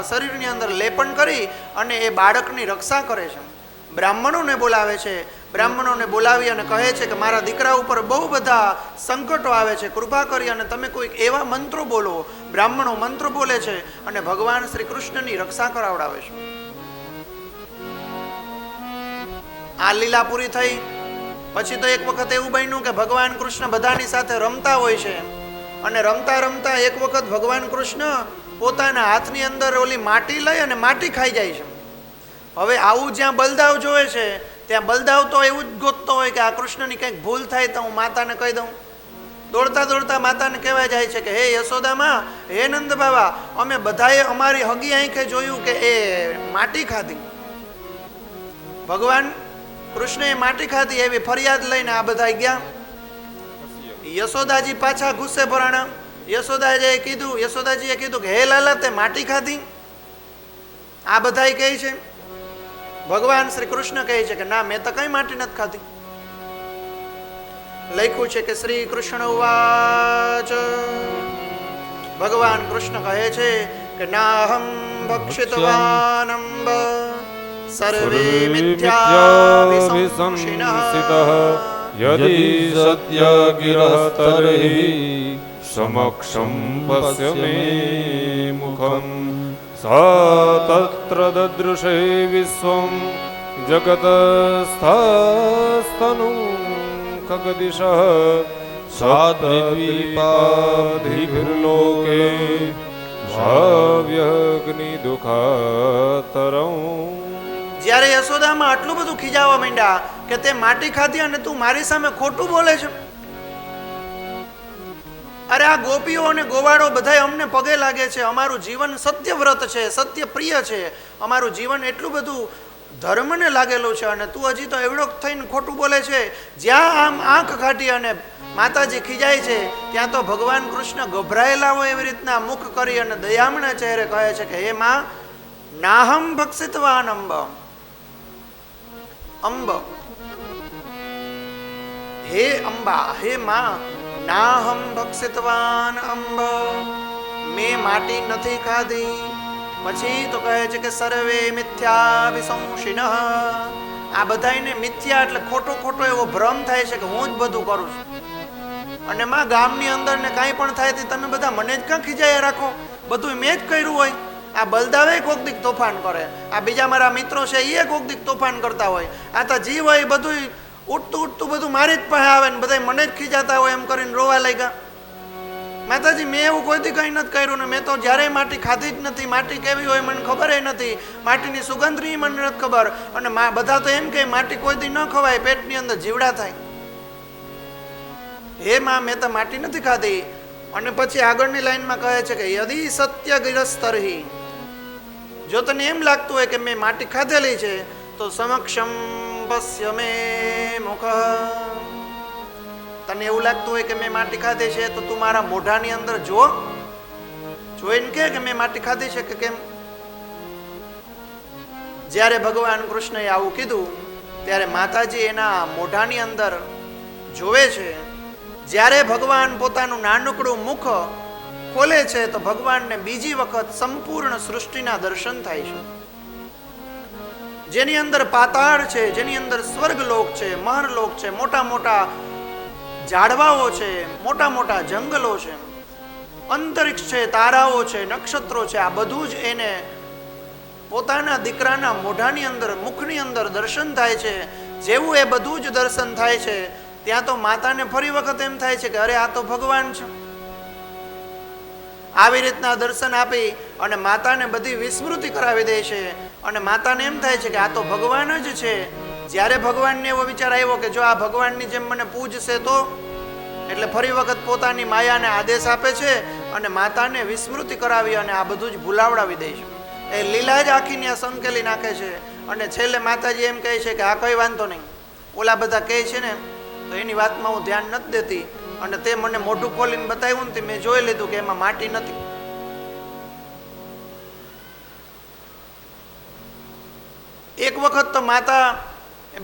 શરીરની અંદર લેપન કરી અને એ બાળકની રક્ષા કરે છે. બ્રાહ્મણોને બોલાવે છે. બ્રાહ્મણોને બોલાવી અને કહે છે કે મારા દીકરા ઉપર બહુ બધા સંકટો આવે છે, કૃપા કરી અને તમે કોઈક એવા મંત્રો બોલો. બ્રાહ્મણો મંત્ર બોલે છે અને ભગવાન શ્રી કૃષ્ણની રક્ષા કરાવડાવે છે. આ લીલા પૂરી થઈ. પછી તો એક વખત એવું બન્યું કે ભગવાન કૃષ્ણ બધાની સાથે રમતા હોય છે અને રમતા રમતા એક વખત ભગવાન કૃષ્ણ પોતાના હાથની અંદર ઓલી માટી લઈ અને માટી ખાઈ જાય છે. હવે આવું જ્યાં બલદાવ જોવે છે ત્યાં બલદાવ તો એવું જ ગોતતો હોય કે આ કૃષ્ણની કંઈક ભૂલ થાય તો હું માતાને કહી દઉં. દોડતા દોડતા માતાને કહેવા જાય છે કે હે યશોદામાં, હે નંદ બાબા, અમે બધાએ અમારી હગી આંખે જોયું કે એ માટી ખાધી. ભગવાન કૃષ્ણએ માટી ખાધી એવી ફરિયાદ લઈને આ બધા ગયા. યશોદાજી પાછા ગુસ્સે ભરાણા. યશોદાજીએ કીધું કે હે લાલા, તે માટી ખાધી? આ બધાય કહે છે. ભગવાન શ્રી કૃષ્ણ કહે છે કે ના, મેં તો કઈ માટી નથી ખાધી. લખ્યું છે કે શ્રી કૃષ્ણ ઉવાચ, ભગવાન કૃષ્ણ કહે છે કે નાહમ ભક્ષિતવાન અંબ સર્વે મિથ્યા વિસંશિનઃ યદિ સત્ય ગિરઃ તર્હિ સમક્ષમ પશ્ય મે મુખમ તત્ર દદૃશે વિશ્વમ જગતસ્થાસ્તનું ખગદિશઃ સાદ્વીપાધિર્લોકે ભાવ્યગ્નિ દુઃખાતરં. જ્યારે યશોદામાં આટલું બધું ખીજાવા માંડ્યા કે તે માટી ખાધી અને તું મારી સામે ખોટું બોલે છે. અરે આ ગોપીઓ અને ગોવાળો બધાય અમને પગે લાગે છે, અમારું જીવન સત્યવ્રત છે, સત્ય પ્રિય છે, અમારું જીવન એટલું બધું ધર્મને લાગેલું છે અને તું હજી તો એવડો થઈને ખોટું બોલે છે. જ્યાં આમ આંખ કાઢી અને માતાજી ખીજાય છે ત્યાં તો ભગવાન કૃષ્ણ ગભરાયેલા હોય એવી રીતના મુખ કરી અને દયામણા ચહેરે કહે છે કે હે માં, નાહમ ભક્ષિતવાન અંબ. અંબ, હે અંબા, હે માં, નાહમ ભક્ષિતવાન અંબ, મેં માટી નથી ખાધી. પછી તો કહે છે કે સર્વે મિથ્યા વિસંશિનઃ, આ બધાને મિથ્યા એટલે ખોટો ખોટો એવો ભ્રમ થાય છે કે હું જ બધું કરું છું. અને માં, ગામની અંદર ને કાંઈ પણ થાય તે તમે બધા મને જ કાં ખીજાયા રાખો? બધું મેં જ કર્યું હોય. આ બલદાવે કોક દીક તોફાન કરે, આ બીજા મારા મિત્રો છે એ કોક દીક તોફાન કરતા હોય, આ તો જીવ હોય બધું ઉઠતું ઉઠતું બધું મારી જ પાસે આવે ને બધા મને જ ખીજાતા હોય એમ કરીને રોવા લાગ્યા. માતાજી, મેં એવું કોઈથી કંઈ નથી કર્યું ને મેં તો જ્યારે માટી ખાધી જ નથી. માટી કેવી હોય મને ખબર નથી, માટીની સુગંધની મને નથી ખબર. અને બધા તો એમ કે માટી કોઈથી ન ખવાય, પેટની અંદર જીવડા થાય. હે માં, મેં તો માટી નથી ખાધી. અને પછી આગળની લાઈનમાં કહે છે કે યદિ સત્ય ગિરસ્તરહિ, જો તને એમ લાગતું હોય કે મેં માટી ખાધેલી છે તો સમક્ષમ પશ્ય મે મુખ. તને એવું લાગતું હોય કે મેં માટી ખાધી છે તો તું મારા મોઢાની અંદર જો, જોઈને કે મેં માટી ખાધી છે કે કેમ. જ્યારે ભગવાન કૃષ્ણએ આવું કીધું ત્યારે માતાજી એના મોઢાની અંદર જોવે છે. જ્યારે ભગવાન પોતાનું નાનકડું મુખ ખોલે છે તો ભગવાનને બીજી વખત સંપૂર્ણ સૃષ્ટિના દર્શન થાય છે. જેની અંદર પાતાળ છે, જેની અંદર સ્વર્ગલોક છે, મહરલોક છે, મોટા મોટા ઝાડવાઓ છે, મોટા મોટા જંગલો છે, અંતરિક્ષ છે, તારાઓ છે, નક્ષત્રો છે, આ બધું જ એને પોતાના દીકરાના મોઢાની અંદર, મુખની અંદર દર્શન થાય છે. જેવું એ બધું જ દર્શન થાય છે ત્યાં તો માતાને ફરી વખત એમ થાય છે કે અરે આ તો ભગવાન છે. આવી રીતના દર્શન આપી અને માતાને બધી વિસ્મૃતિ કરાવી દે છે અને માતાને એમ થાય છે કે આ તો ભગવાન જ છે. જ્યારે ભગવાનને એવો વિચાર આવ્યો કે જો આ ભગવાનની જેમ મને પૂજશે તો, એટલે ફરી વખત પોતાની માયાને આદેશ આપે છે અને માતાને વિસ્મૃતિ કરાવી અને આ બધું જ ભૂલાવડાવી દે છે. એ લીલા જ આખીને આ સંકેલી નાખે છે અને છેલ્લે માતાજી એમ કહે છે કે આ કઈ વાંધો નહીં, ઓલા બધા કહે છે ને તો એની વાતમાં હું ધ્યાન નથી દેતી અને તે મને મોઢું ખોલીને બતાવ્યું ને મેં જોઈ લીધું કે એમાં માટી નથી. એક વખત તો માતા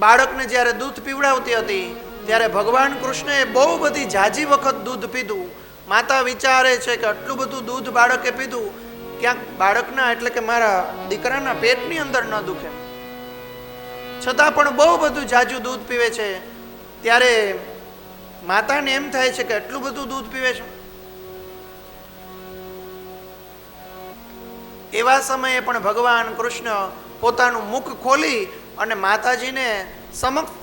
બાળકને જ્યારે દૂધ પીવડાવતી હતી ત્યારે ભગવાન કૃષ્ણએ બહુ બધી જાજી વખત દૂધ પીધું માતા વિચારે છે કે આટલું બધું દૂધ બાળકે પીધું, ક્યાંક બાળકના એટલે કે મારા દીકરાના પેટની અંદર ન દુખે, છતાં પણ બહુ બધું જાજુ દૂધ પીવે છે. ત્યારે માતાને એમ થાય છે કે આટલું બધું દૂધ પીવે છે. એવા સમયે પણ ભગવાન કૃષ્ણ પોતાનું મુખ ખોલી અને માતાજીને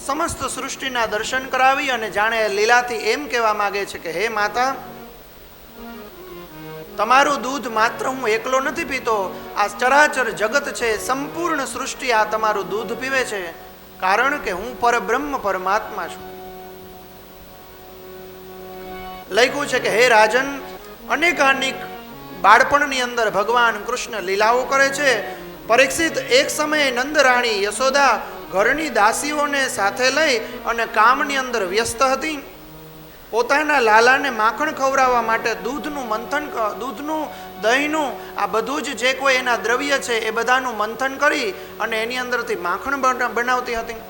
સમસ્ત સૃષ્ટિના દર્શન કરાવી અને જાણે લીલાથી એમ કહેવા માંગે છે કે હે માતા, તમારું દૂધ માત્ર હું એકલો નથી પીતો, આ ચરાચર જગત છે, સંપૂર્ણ સૃષ્ટિ આ તમારું દૂધ પીવે છે, કારણ કે હું પરબ્રહ્મ પરમાત્મા છું. લખ્યું છે કે હે રાજન, અનેકાનેક બાળપણની અંદર ભગવાન કૃષ્ણ લીલાઓ કરે છે. પરીક્ષિત, એક સમયે નંદરાણી યશોદા ઘરની દાસીઓને સાથે લઈ અને કામની અંદર વ્યસ્ત હતી. પોતાના લાલાને માખણ ખવડાવવા માટે દૂધનું મંથન, દૂધનું, દહીંનું, આ બધું જ જે કોઈ એના દ્રવ્ય છે એ બધાનું મંથન કરી અને એની અંદરથી માખણ બનાવતી હતી.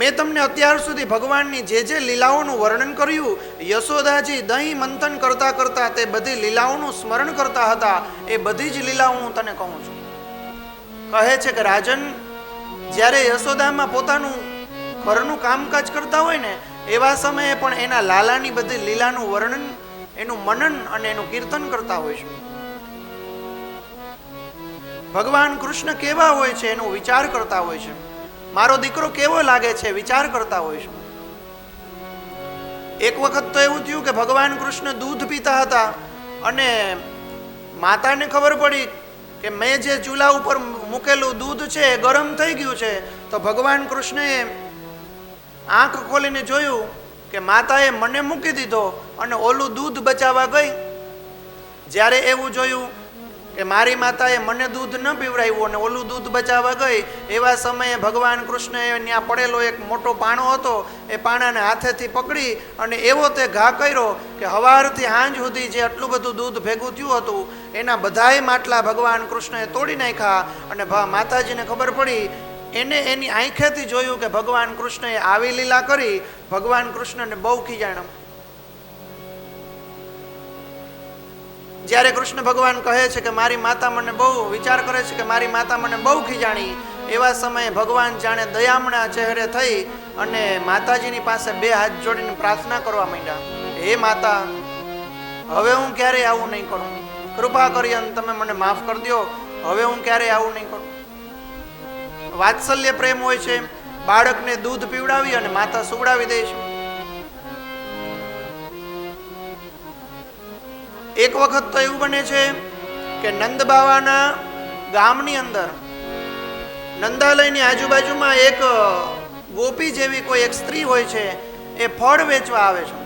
મેં તમને અત્યાર સુધી ભગવાનની જે જે લીલાઓનું વર્ણન કર્યું, યશોદાજી દહીં મંથન કરતા કરતા તે બધી લીલાઓનું સ્મરણ કરતા હતા. એ બધી જ લીલાઓ હું તને કહું છું. કહે છે કે રાજન, જ્યારે યશોદામાં પોતાનું ઘરનું કામકાજ કરતા હોય ને એવા સમયે પણ એના લાલાની બધી લીલાનું વર્ણન, એનું મનન અને એનું કીર્તન કરતા હોય છે. ભગવાન કૃષ્ણ કેવા હોય છે એનો વિચાર કરતા હોય છે. મારો દીકરો કેવો લાગે છે વિચાર કરતા હોય છે. એક વખત તો એવું થયું કે ભગવાન કૃષ્ણ દૂધ પીતા હતા અને માતાને ખબર પડી કે મેં જે ચૂલા ઉપર મૂકેલું દૂધ છે એ ગરમ થઈ ગયું છે. તો ભગવાન કૃષ્ણએ આંખ ખોલીને જોયું કે માતાએ મને મૂકી દીધો અને ઓલું દૂધ બચાવવા ગઈ. જ્યારે એવું જોયું કે મારી માતાએ મને દૂધ ન પીવડાવ્યું અને ઓલું દૂધ બચાવવા ગઈ, એવા સમયે ભગવાન કૃષ્ણએ ત્યાં પડેલો એક મોટો પાણો હતો, એ પાણાને હાથેથી પકડી અને એવો તે ઘા કર્યો કે સવારથી સાંજ સુધી જે આટલું બધું દૂધ ભેગું થયું હતું એના બધાય માટલા ભગવાન કૃષ્ણએ તોડી નાખ્યા. અને માતાજીને ખબર પડી, એને એની આંખેથી જોયું કે ભગવાન કૃષ્ણએ આવી લીલા કરી. ભગવાન કૃષ્ણને બહુ ખીજાણ્યા. જ્યારે કૃષ્ણ ભગવાન કહે છે કે મારી માતા મને બહુ વિચાર કરે છે કે મારી માતા મને બહુ ખીજાણી, એવા સમયે ભગવાન જાણે દયામણા ચહેરે થઈ અને માતાજીની પાસે બે હાથ જોડીને પ્રાર્થના કરવા માંડ્યા. હે માતા, હવે હું ક્યારેય આવું નહીં કરું, કૃપા કરી અને તમે મને માફ કરી દો, હવે હું ક્યારેય આવું નહીં કરું. વાત્સલ્ય પ્રેમ હોય છે. બાળકને દૂધ પીવડાવી અને માતા સુવડાવી દે છે. એક વખત તો એવું બને છે કે નંદ બાવાના ગામની અંદર નંદાલયની આજુબાજુમાં એક ગોપી જેવી કોઈ એક સ્ત્રી હોય છે. એ ફળ વેચવા આવે છે.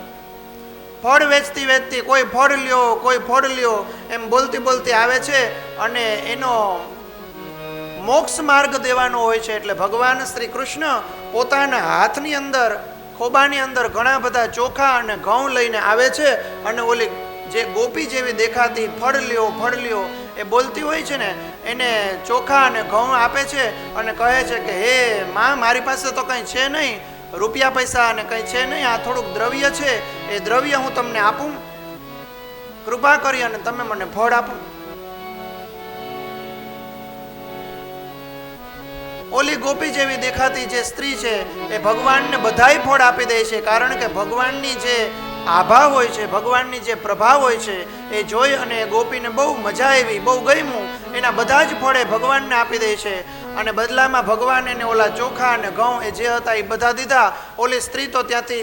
ફળ વેચતી વેચતી કોઈ ફળ લ્યો, કોઈ ફળ લ્યો એમ બોલતી બોલતી આવે છે અને એનો મોક્ષ માર્ગ દેવાનો હોય છે. એટલે ભગવાન શ્રી કૃષ્ણ પોતાના હાથની અંદર, ખોબાની અંદર ઘણા બધા ચોખા અને ઘઉં લઈને આવે છે અને ઓલી જે ગોપી જેવી દેખાતી ફળ લ્યો એ બોલતી હોય છે ને, એને ચોખા અને ઘઉં આપે છે અને કહે છે કે હે માં, મારી પાસે તો કંઈ છે નહીં, રૂપિયા પૈસા અને કંઈ છે નહીં, આ થોડુંક દ્રવ્ય છે, એ દ્રવ્ય હું તમને આપું, કૃપા કરી અને તમે મને ફળ આપો. ઓલી ગોપી જેવી દેખાતી જે સ્ત્રી છે એ ભગવાનને બધાય ફળ આપી દે છે. કારણ કે ભગવાનની જે આભા હોય છે, ભગવાનની જે પ્રભાવ હોય છે એ જોઈ અને ગોપીને બહુ મજા આવી, બહુ ગમ્યું. એના બધા જ ફળે ભગવાનને આપી દે છે અને બદલામાં ભગવાન એને ઓલા ચોખા અને ઘઉં એ જે હતા એ બધા દીધા. ઓલી સ્ત્રી તો ત્યાંથી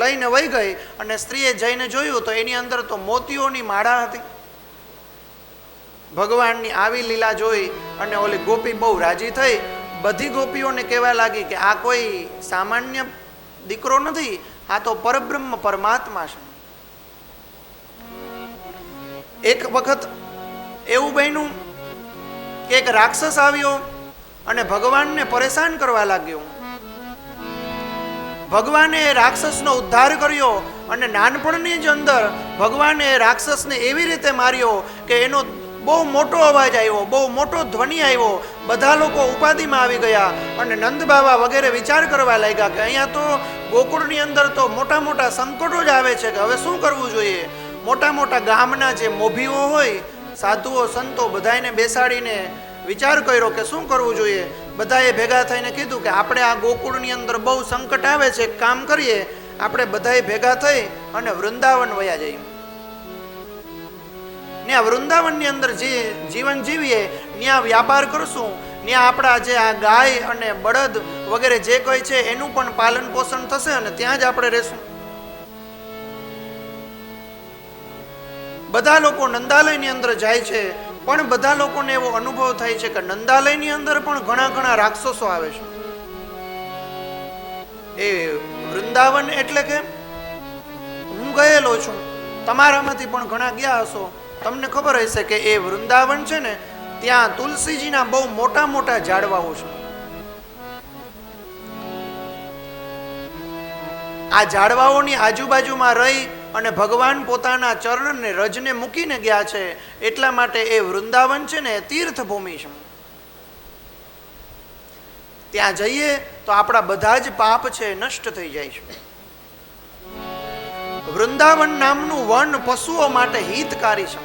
લઈને વહી ગઈ અને સ્ત્રીએ જઈને જોયું તો એની અંદર તો મોતીઓની માળા હતી. ભગવાનની આવી લીલા જોઈ અને ઓલી ગોપી બહુ રાજી થઈ. બધી ગોપીઓને કહેવા લાગી કે આ કોઈ સામાન્ય દીકરો નથી, આ તો પરબ્રહ્મ પરમાત્મા છે. એક વખત એવું બન્યું કે એક રાક્ષસ આવ્યો અને ભગવાનને પરેશાન કરવા લાગ્યો. ભગવાને એ રાક્ષસનો ઉદ્ધાર કર્યો અને નાનપણની જ અંદર ભગવાને એ રાક્ષસને એવી રીતે માર્યો કે એનો બહુ મોટો અવાજ આવ્યો, બહુ મોટો ધ્વનિ આવ્યો. બધા લોકો ઉપાધિમાં આવી ગયા અને નંદ બાબા વગેરે વિચાર કરવા લાગ્યા કે અહીંયા તો ગોકુળની અંદર તો મોટા મોટા સંકટો જ આવે છે કે હવે શું કરવું જોઈએ. મોટા મોટા ગામના જે મોભીઓ હોય, સાધુઓ સંતો, બધાને બેસાડીને વિચાર કર્યો કે શું કરવું જોઈએ. બધાએ ભેગા થઈને કીધું કે આપણે આ ગોકુળની અંદર બહુ સંકટ આવે છે, એક કામ કરીએ, આપણે બધાએ ભેગા થઈ અને વૃંદાવન વયા જઈએ. ત્યાં વૃંદાવનની અંદર જે જીવન જીવીએ, ત્યાં વ્યાપાર કરશું, ત્યાં આપણા જે આ ગાય અને બળદ વગેરે જે કોઈ છે એનું પણ પાલન પોષણ થશે અને ત્યાં જ આપણે રહેશું. બધા લોકો નંદાલયની અંદર જાય છે, પણ બધા લોકોને એવો અનુભવ થાય છે કે નંદાલયની અંદર પણ ઘણા ઘણા રાક્ષસો આવે છે. એ વૃંદાવન એટલે કે હું ગયેલો છું, તમારામાંથી પણ ઘણા ગયા હશો, તમને ખબર હશે કે એ વૃંદાવન છે ને, ત્યાં તુલસીજીના બહુ મોટા મોટા ઝાડવાઓ છે. આ ઝાડવાઓની આજુબાજુમાં રહી અને ભગવાન પોતાના ચરણને રજને મૂકીને ગયા છે. એટલા માટે એ વૃંદાવન છે ને તીર્થભૂમિ છે. ત્યાં જઈએ તો આપણા બધા જ પાપ છે નષ્ટ થઈ જાય છે. વૃંદાવન નામનું વન પશુઓ માટે હિતકારી છે.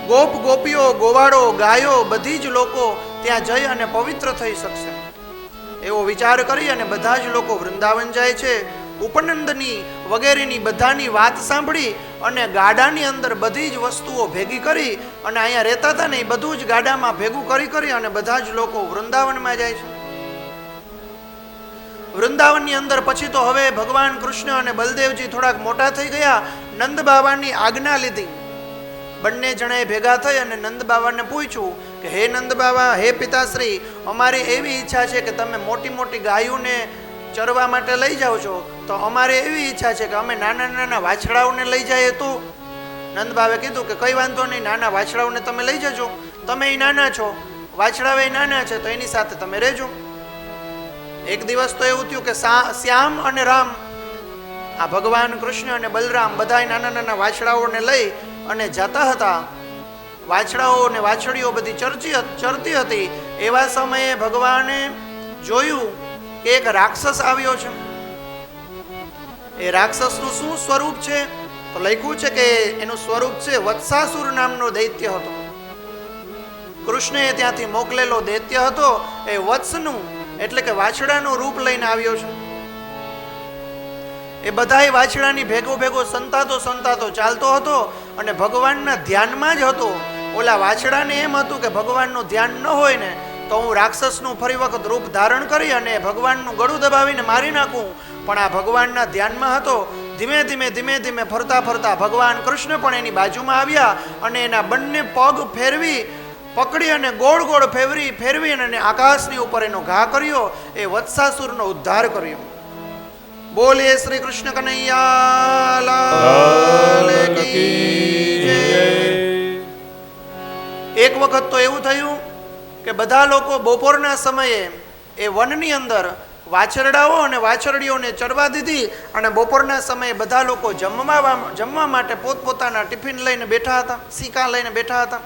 ગોપ ગોપીઓ, ગોવાળો, ગાયો બધી જ લોકો ત્યાં જઈ અને પવિત્ર થઈ શકશે એવો વિચાર કરી અને બધા જ લોકો વૃંદાવન જાય છે. ઉપનંદની વગેરેની બધાની વાત સાંભળી અને ગાડાની અંદર બધી જ વસ્તુઓ ભેગી કરી અને અહીંયા રહેતા હતા ને એ બધું જ ગાડામાં ભેગું કરી અને બધા જ લોકો વૃંદાવનમાં જાય છે. વૃંદાવનની અંદર પછી તો હવે ભગવાન કૃષ્ણ અને બલદેવજી થોડાક મોટા થઈ ગયા. નંદ બાબાની આજ્ઞા લીધી. બંને જણાએ ભેગા થઈ અને નંદ બાબાને પૂછ્યું કે હે નંદ બાબા, હે પિતાશ્રી, અમારી એવી ઈચ્છા છે કે તમે મોટી મોટી ગાયોને ચરવા માટે લઈ જાઓ છો, તો અમારે એવી ઈચ્છા છે કે અમે નાના નાના વાછડાઓને લઈ જઈએ. તો નંદ બાબાએ કીધું કે કઈ વાંધો નહીં, નાના વાછડાઓને તમે લઈ જજો, તમે એ નાના છો, વાછડાઓ એ નાના છે, તો એની સાથે તમે રહેજો. એક દિવસ તો એવું થયું કે શ્યામ અને રામ, આ ભગવાન કૃષ્ણ અને બલરામ બધા નાના નાના વાછડાઓને લઈ અને જતા હતા. વાછડાઓ અને વાછડીઓ બધી ચરતી હતી. એવા સમયે ભગવાને જોયું કે એક રાક્ષસ આવ્યો છે. એ રાક્ષસનું શું સ્વરૂપ છે તો લખ્યું છે કે એનું સ્વરૂપ છે વત્સાસુર નામનો દૈત્ય હતો. કૃષ્ણએ ત્યાંથી મોકલેલો દૈત્ય હતો. એ વત્સનું એટલે કે વાછડાનું રૂપ લઈને આવ્યો છે. એ બધાય વાછડાની ભેગો સંતાતો ચાલતો હતો અને ભગવાનના ધ્યાનમાં જ હતો. ઓલા વાછડાને એમ હતું કે ભગવાનનું ધ્યાન ન હોય ને તો હું રાક્ષસનું ફરી વખત રૂપ ધારણ કરી અને ભગવાનનું ગળું દબાવીને મારી નાખું. પણ આ ભગવાનના ધ્યાનમાં હતો. ધીમે ધીમે ફરતા ભગવાન કૃષ્ણ પણ એની બાજુમાં આવ્યા અને એના બંને પગ પકડી અને ગોળ ફેરવી અને આકાશની ઉપર એનો ઘા કર્યો. એ વત્સાસુરનો ઉદ્ધાર કર્યો. બોલીએ શ્રી કૃષ્ણ કનૈયા લાલ કી જય. એક વખત તો એવું થયું કે બધા લોકો બપોરના સમયે એ વનની અંદર વાછરડાઓ અને વાછરડીઓને ચરવા દીધી અને બપોરના સમયે બધા લોકો જમવા માટે પોતપોતાના ટિફિન લઈને બેઠા હતા, સિક્કા લઈને બેઠા હતા.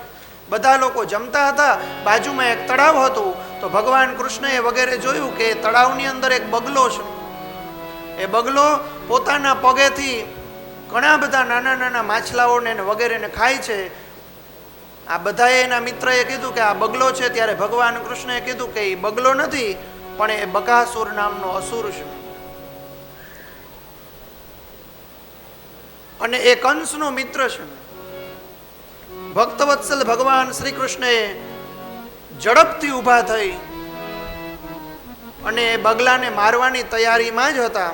બધા લોકો જમતા હતા. બાજુમાં એક તળાવ હતું. તો ભગવાન કૃષ્ણએ વગેરે જોયું કે તળાવની અંદર એક બગલો છે. એ બગલો પોતાના પગેથી ઘણા બધા નાના નાના માછલાઓને વગેરેને ખાય છે. આ બધાએ એના મિત્રએ કીધું કે આ બગલો છે. ત્યારે ભગવાન કૃષ્ણએ કીધું કે એ બગલો નથી, પણ એ બકાસુર નામનો અસુર છે. અને એ કંસનો મિત્ર છે. ભક્તવત્સલ ભગવાન શ્રી કૃષ્ણએ ઝડપથી ઊભા થઈ અને બગલાને મારવાની તૈયારીમાં જ હતા.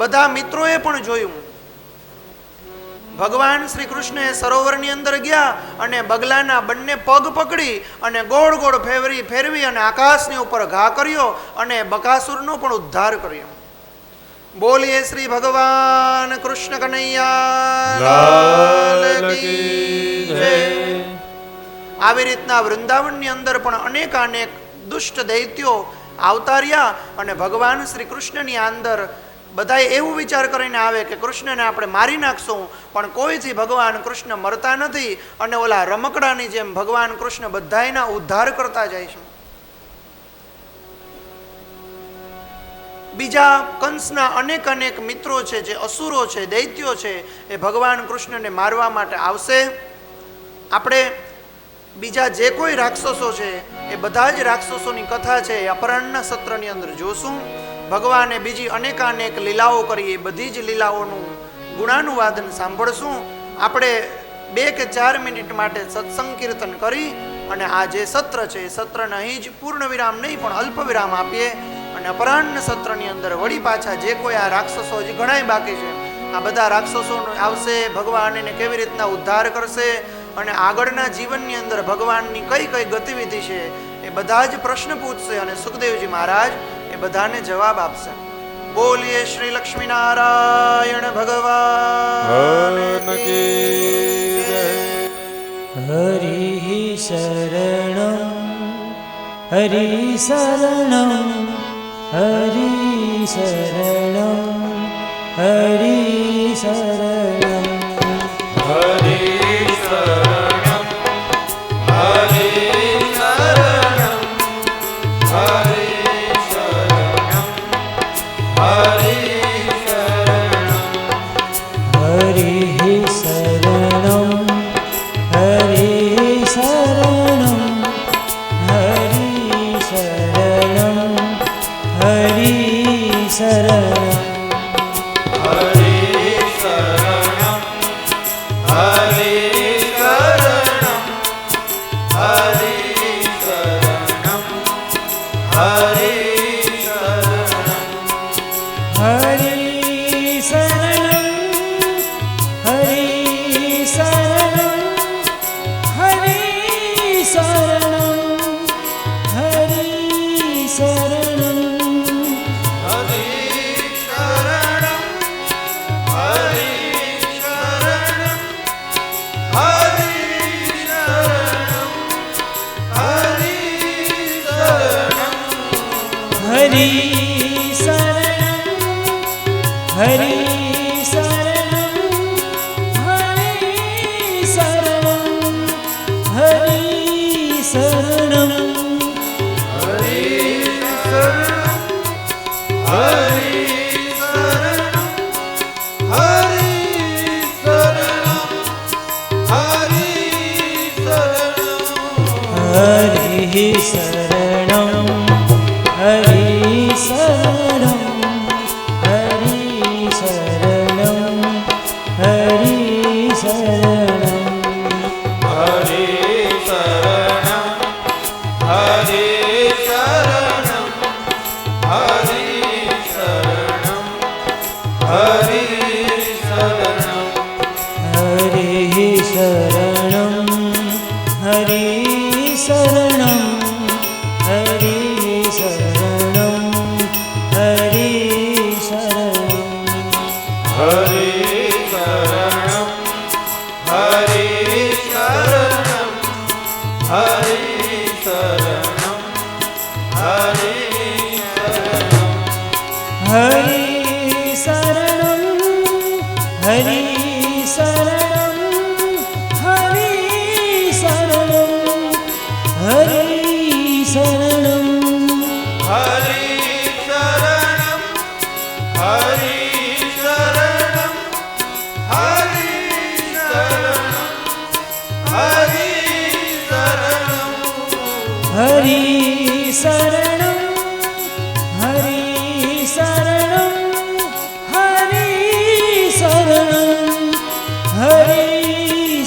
બધા મિત્રોએ પણ જોયું. ભગવાન શ્રી કૃષ્ણએ સરોવરની અંદર ગયા અને બગલાના બંને પગ પકડી અને ગોળ ફેરવી અને આકાશની ઉપર ઘા કર્યો અને બકાસુરનો પણ ઉદ્ધાર કર્યો. બોલીએ શ્રી ભગવાન કૃષ્ણ કનૈયા લાલ કી જય. આવી રીતના વૃંદાવનની અંદર પણ અનેક દુષ્ટ દૈત્યો અવતાર્યા અને ભગવાન શ્રી કૃષ્ણની અંદર બધાય એવું વિચાર કરીને આવે કે કૃષ્ણને આપણે મારી નાખશું, પણ કોઈથી ભગવાન કૃષ્ણ મરતા નથી અને ઓલા રમકડાની જેમ ભગવાન કૃષ્ણ બધાયના ઉદ્ધાર કરતા જાય છે. બીજા કંસના અનેક અનેક મિત્રો છે, જે અસુરો છે, દૈત્યો છે, એ ભગવાન કૃષ્ણને મારવા માટે આવશે. આપણે બીજા જે કોઈ રાક્ષસો છે એ બધા જ રાક્ષસોની કથા છે એ અપરાહ્નના સત્રની અંદર જોશું. ભગવાને બીજી અનેકાનેક લીલાઓ કરી, એ બધી જ લીલાઓનું ગુણાનુવાદન સાંભળશું. આપણે 2 કે 4 મિનિટ માટે સત્સંગ કીર્તન કરી અને આ જે સત્ર છે એ સત્રને અહીં જ પૂર્ણ વિરામ નહીં પણ અલ્પ વિરામ આપીએ અને અપરાહ્ન સત્રની અંદર વળી પાછા જે કોઈ આ રાક્ષસો હજી ઘણાય બાકી છે, આ બધા રાક્ષસો આવશે, ભગવાન એને કેવી રીતના ઉદ્ધાર કરશે અને આગળના જીવનની અંદર ભગવાનની કઈ કઈ ગતિવિધિ છે એ બધા જ પ્રશ્ન પૂછશે અને સુખદેવજી મહારાજ એ બધાને જવાબ આપશે. બોલીએ શ્રી લક્ષ્મીનારાયણ ભગવાન કી જય. હરિ શરણં હરિ શરણં હરિ શરણં હરિ શરણં હરિ શરણં હરિ શરણં હરિ શરણં હરિ શરણં હરિ શરણં હરિ શરણં હરિ શરણં હરિ શરણં હરિ શરણં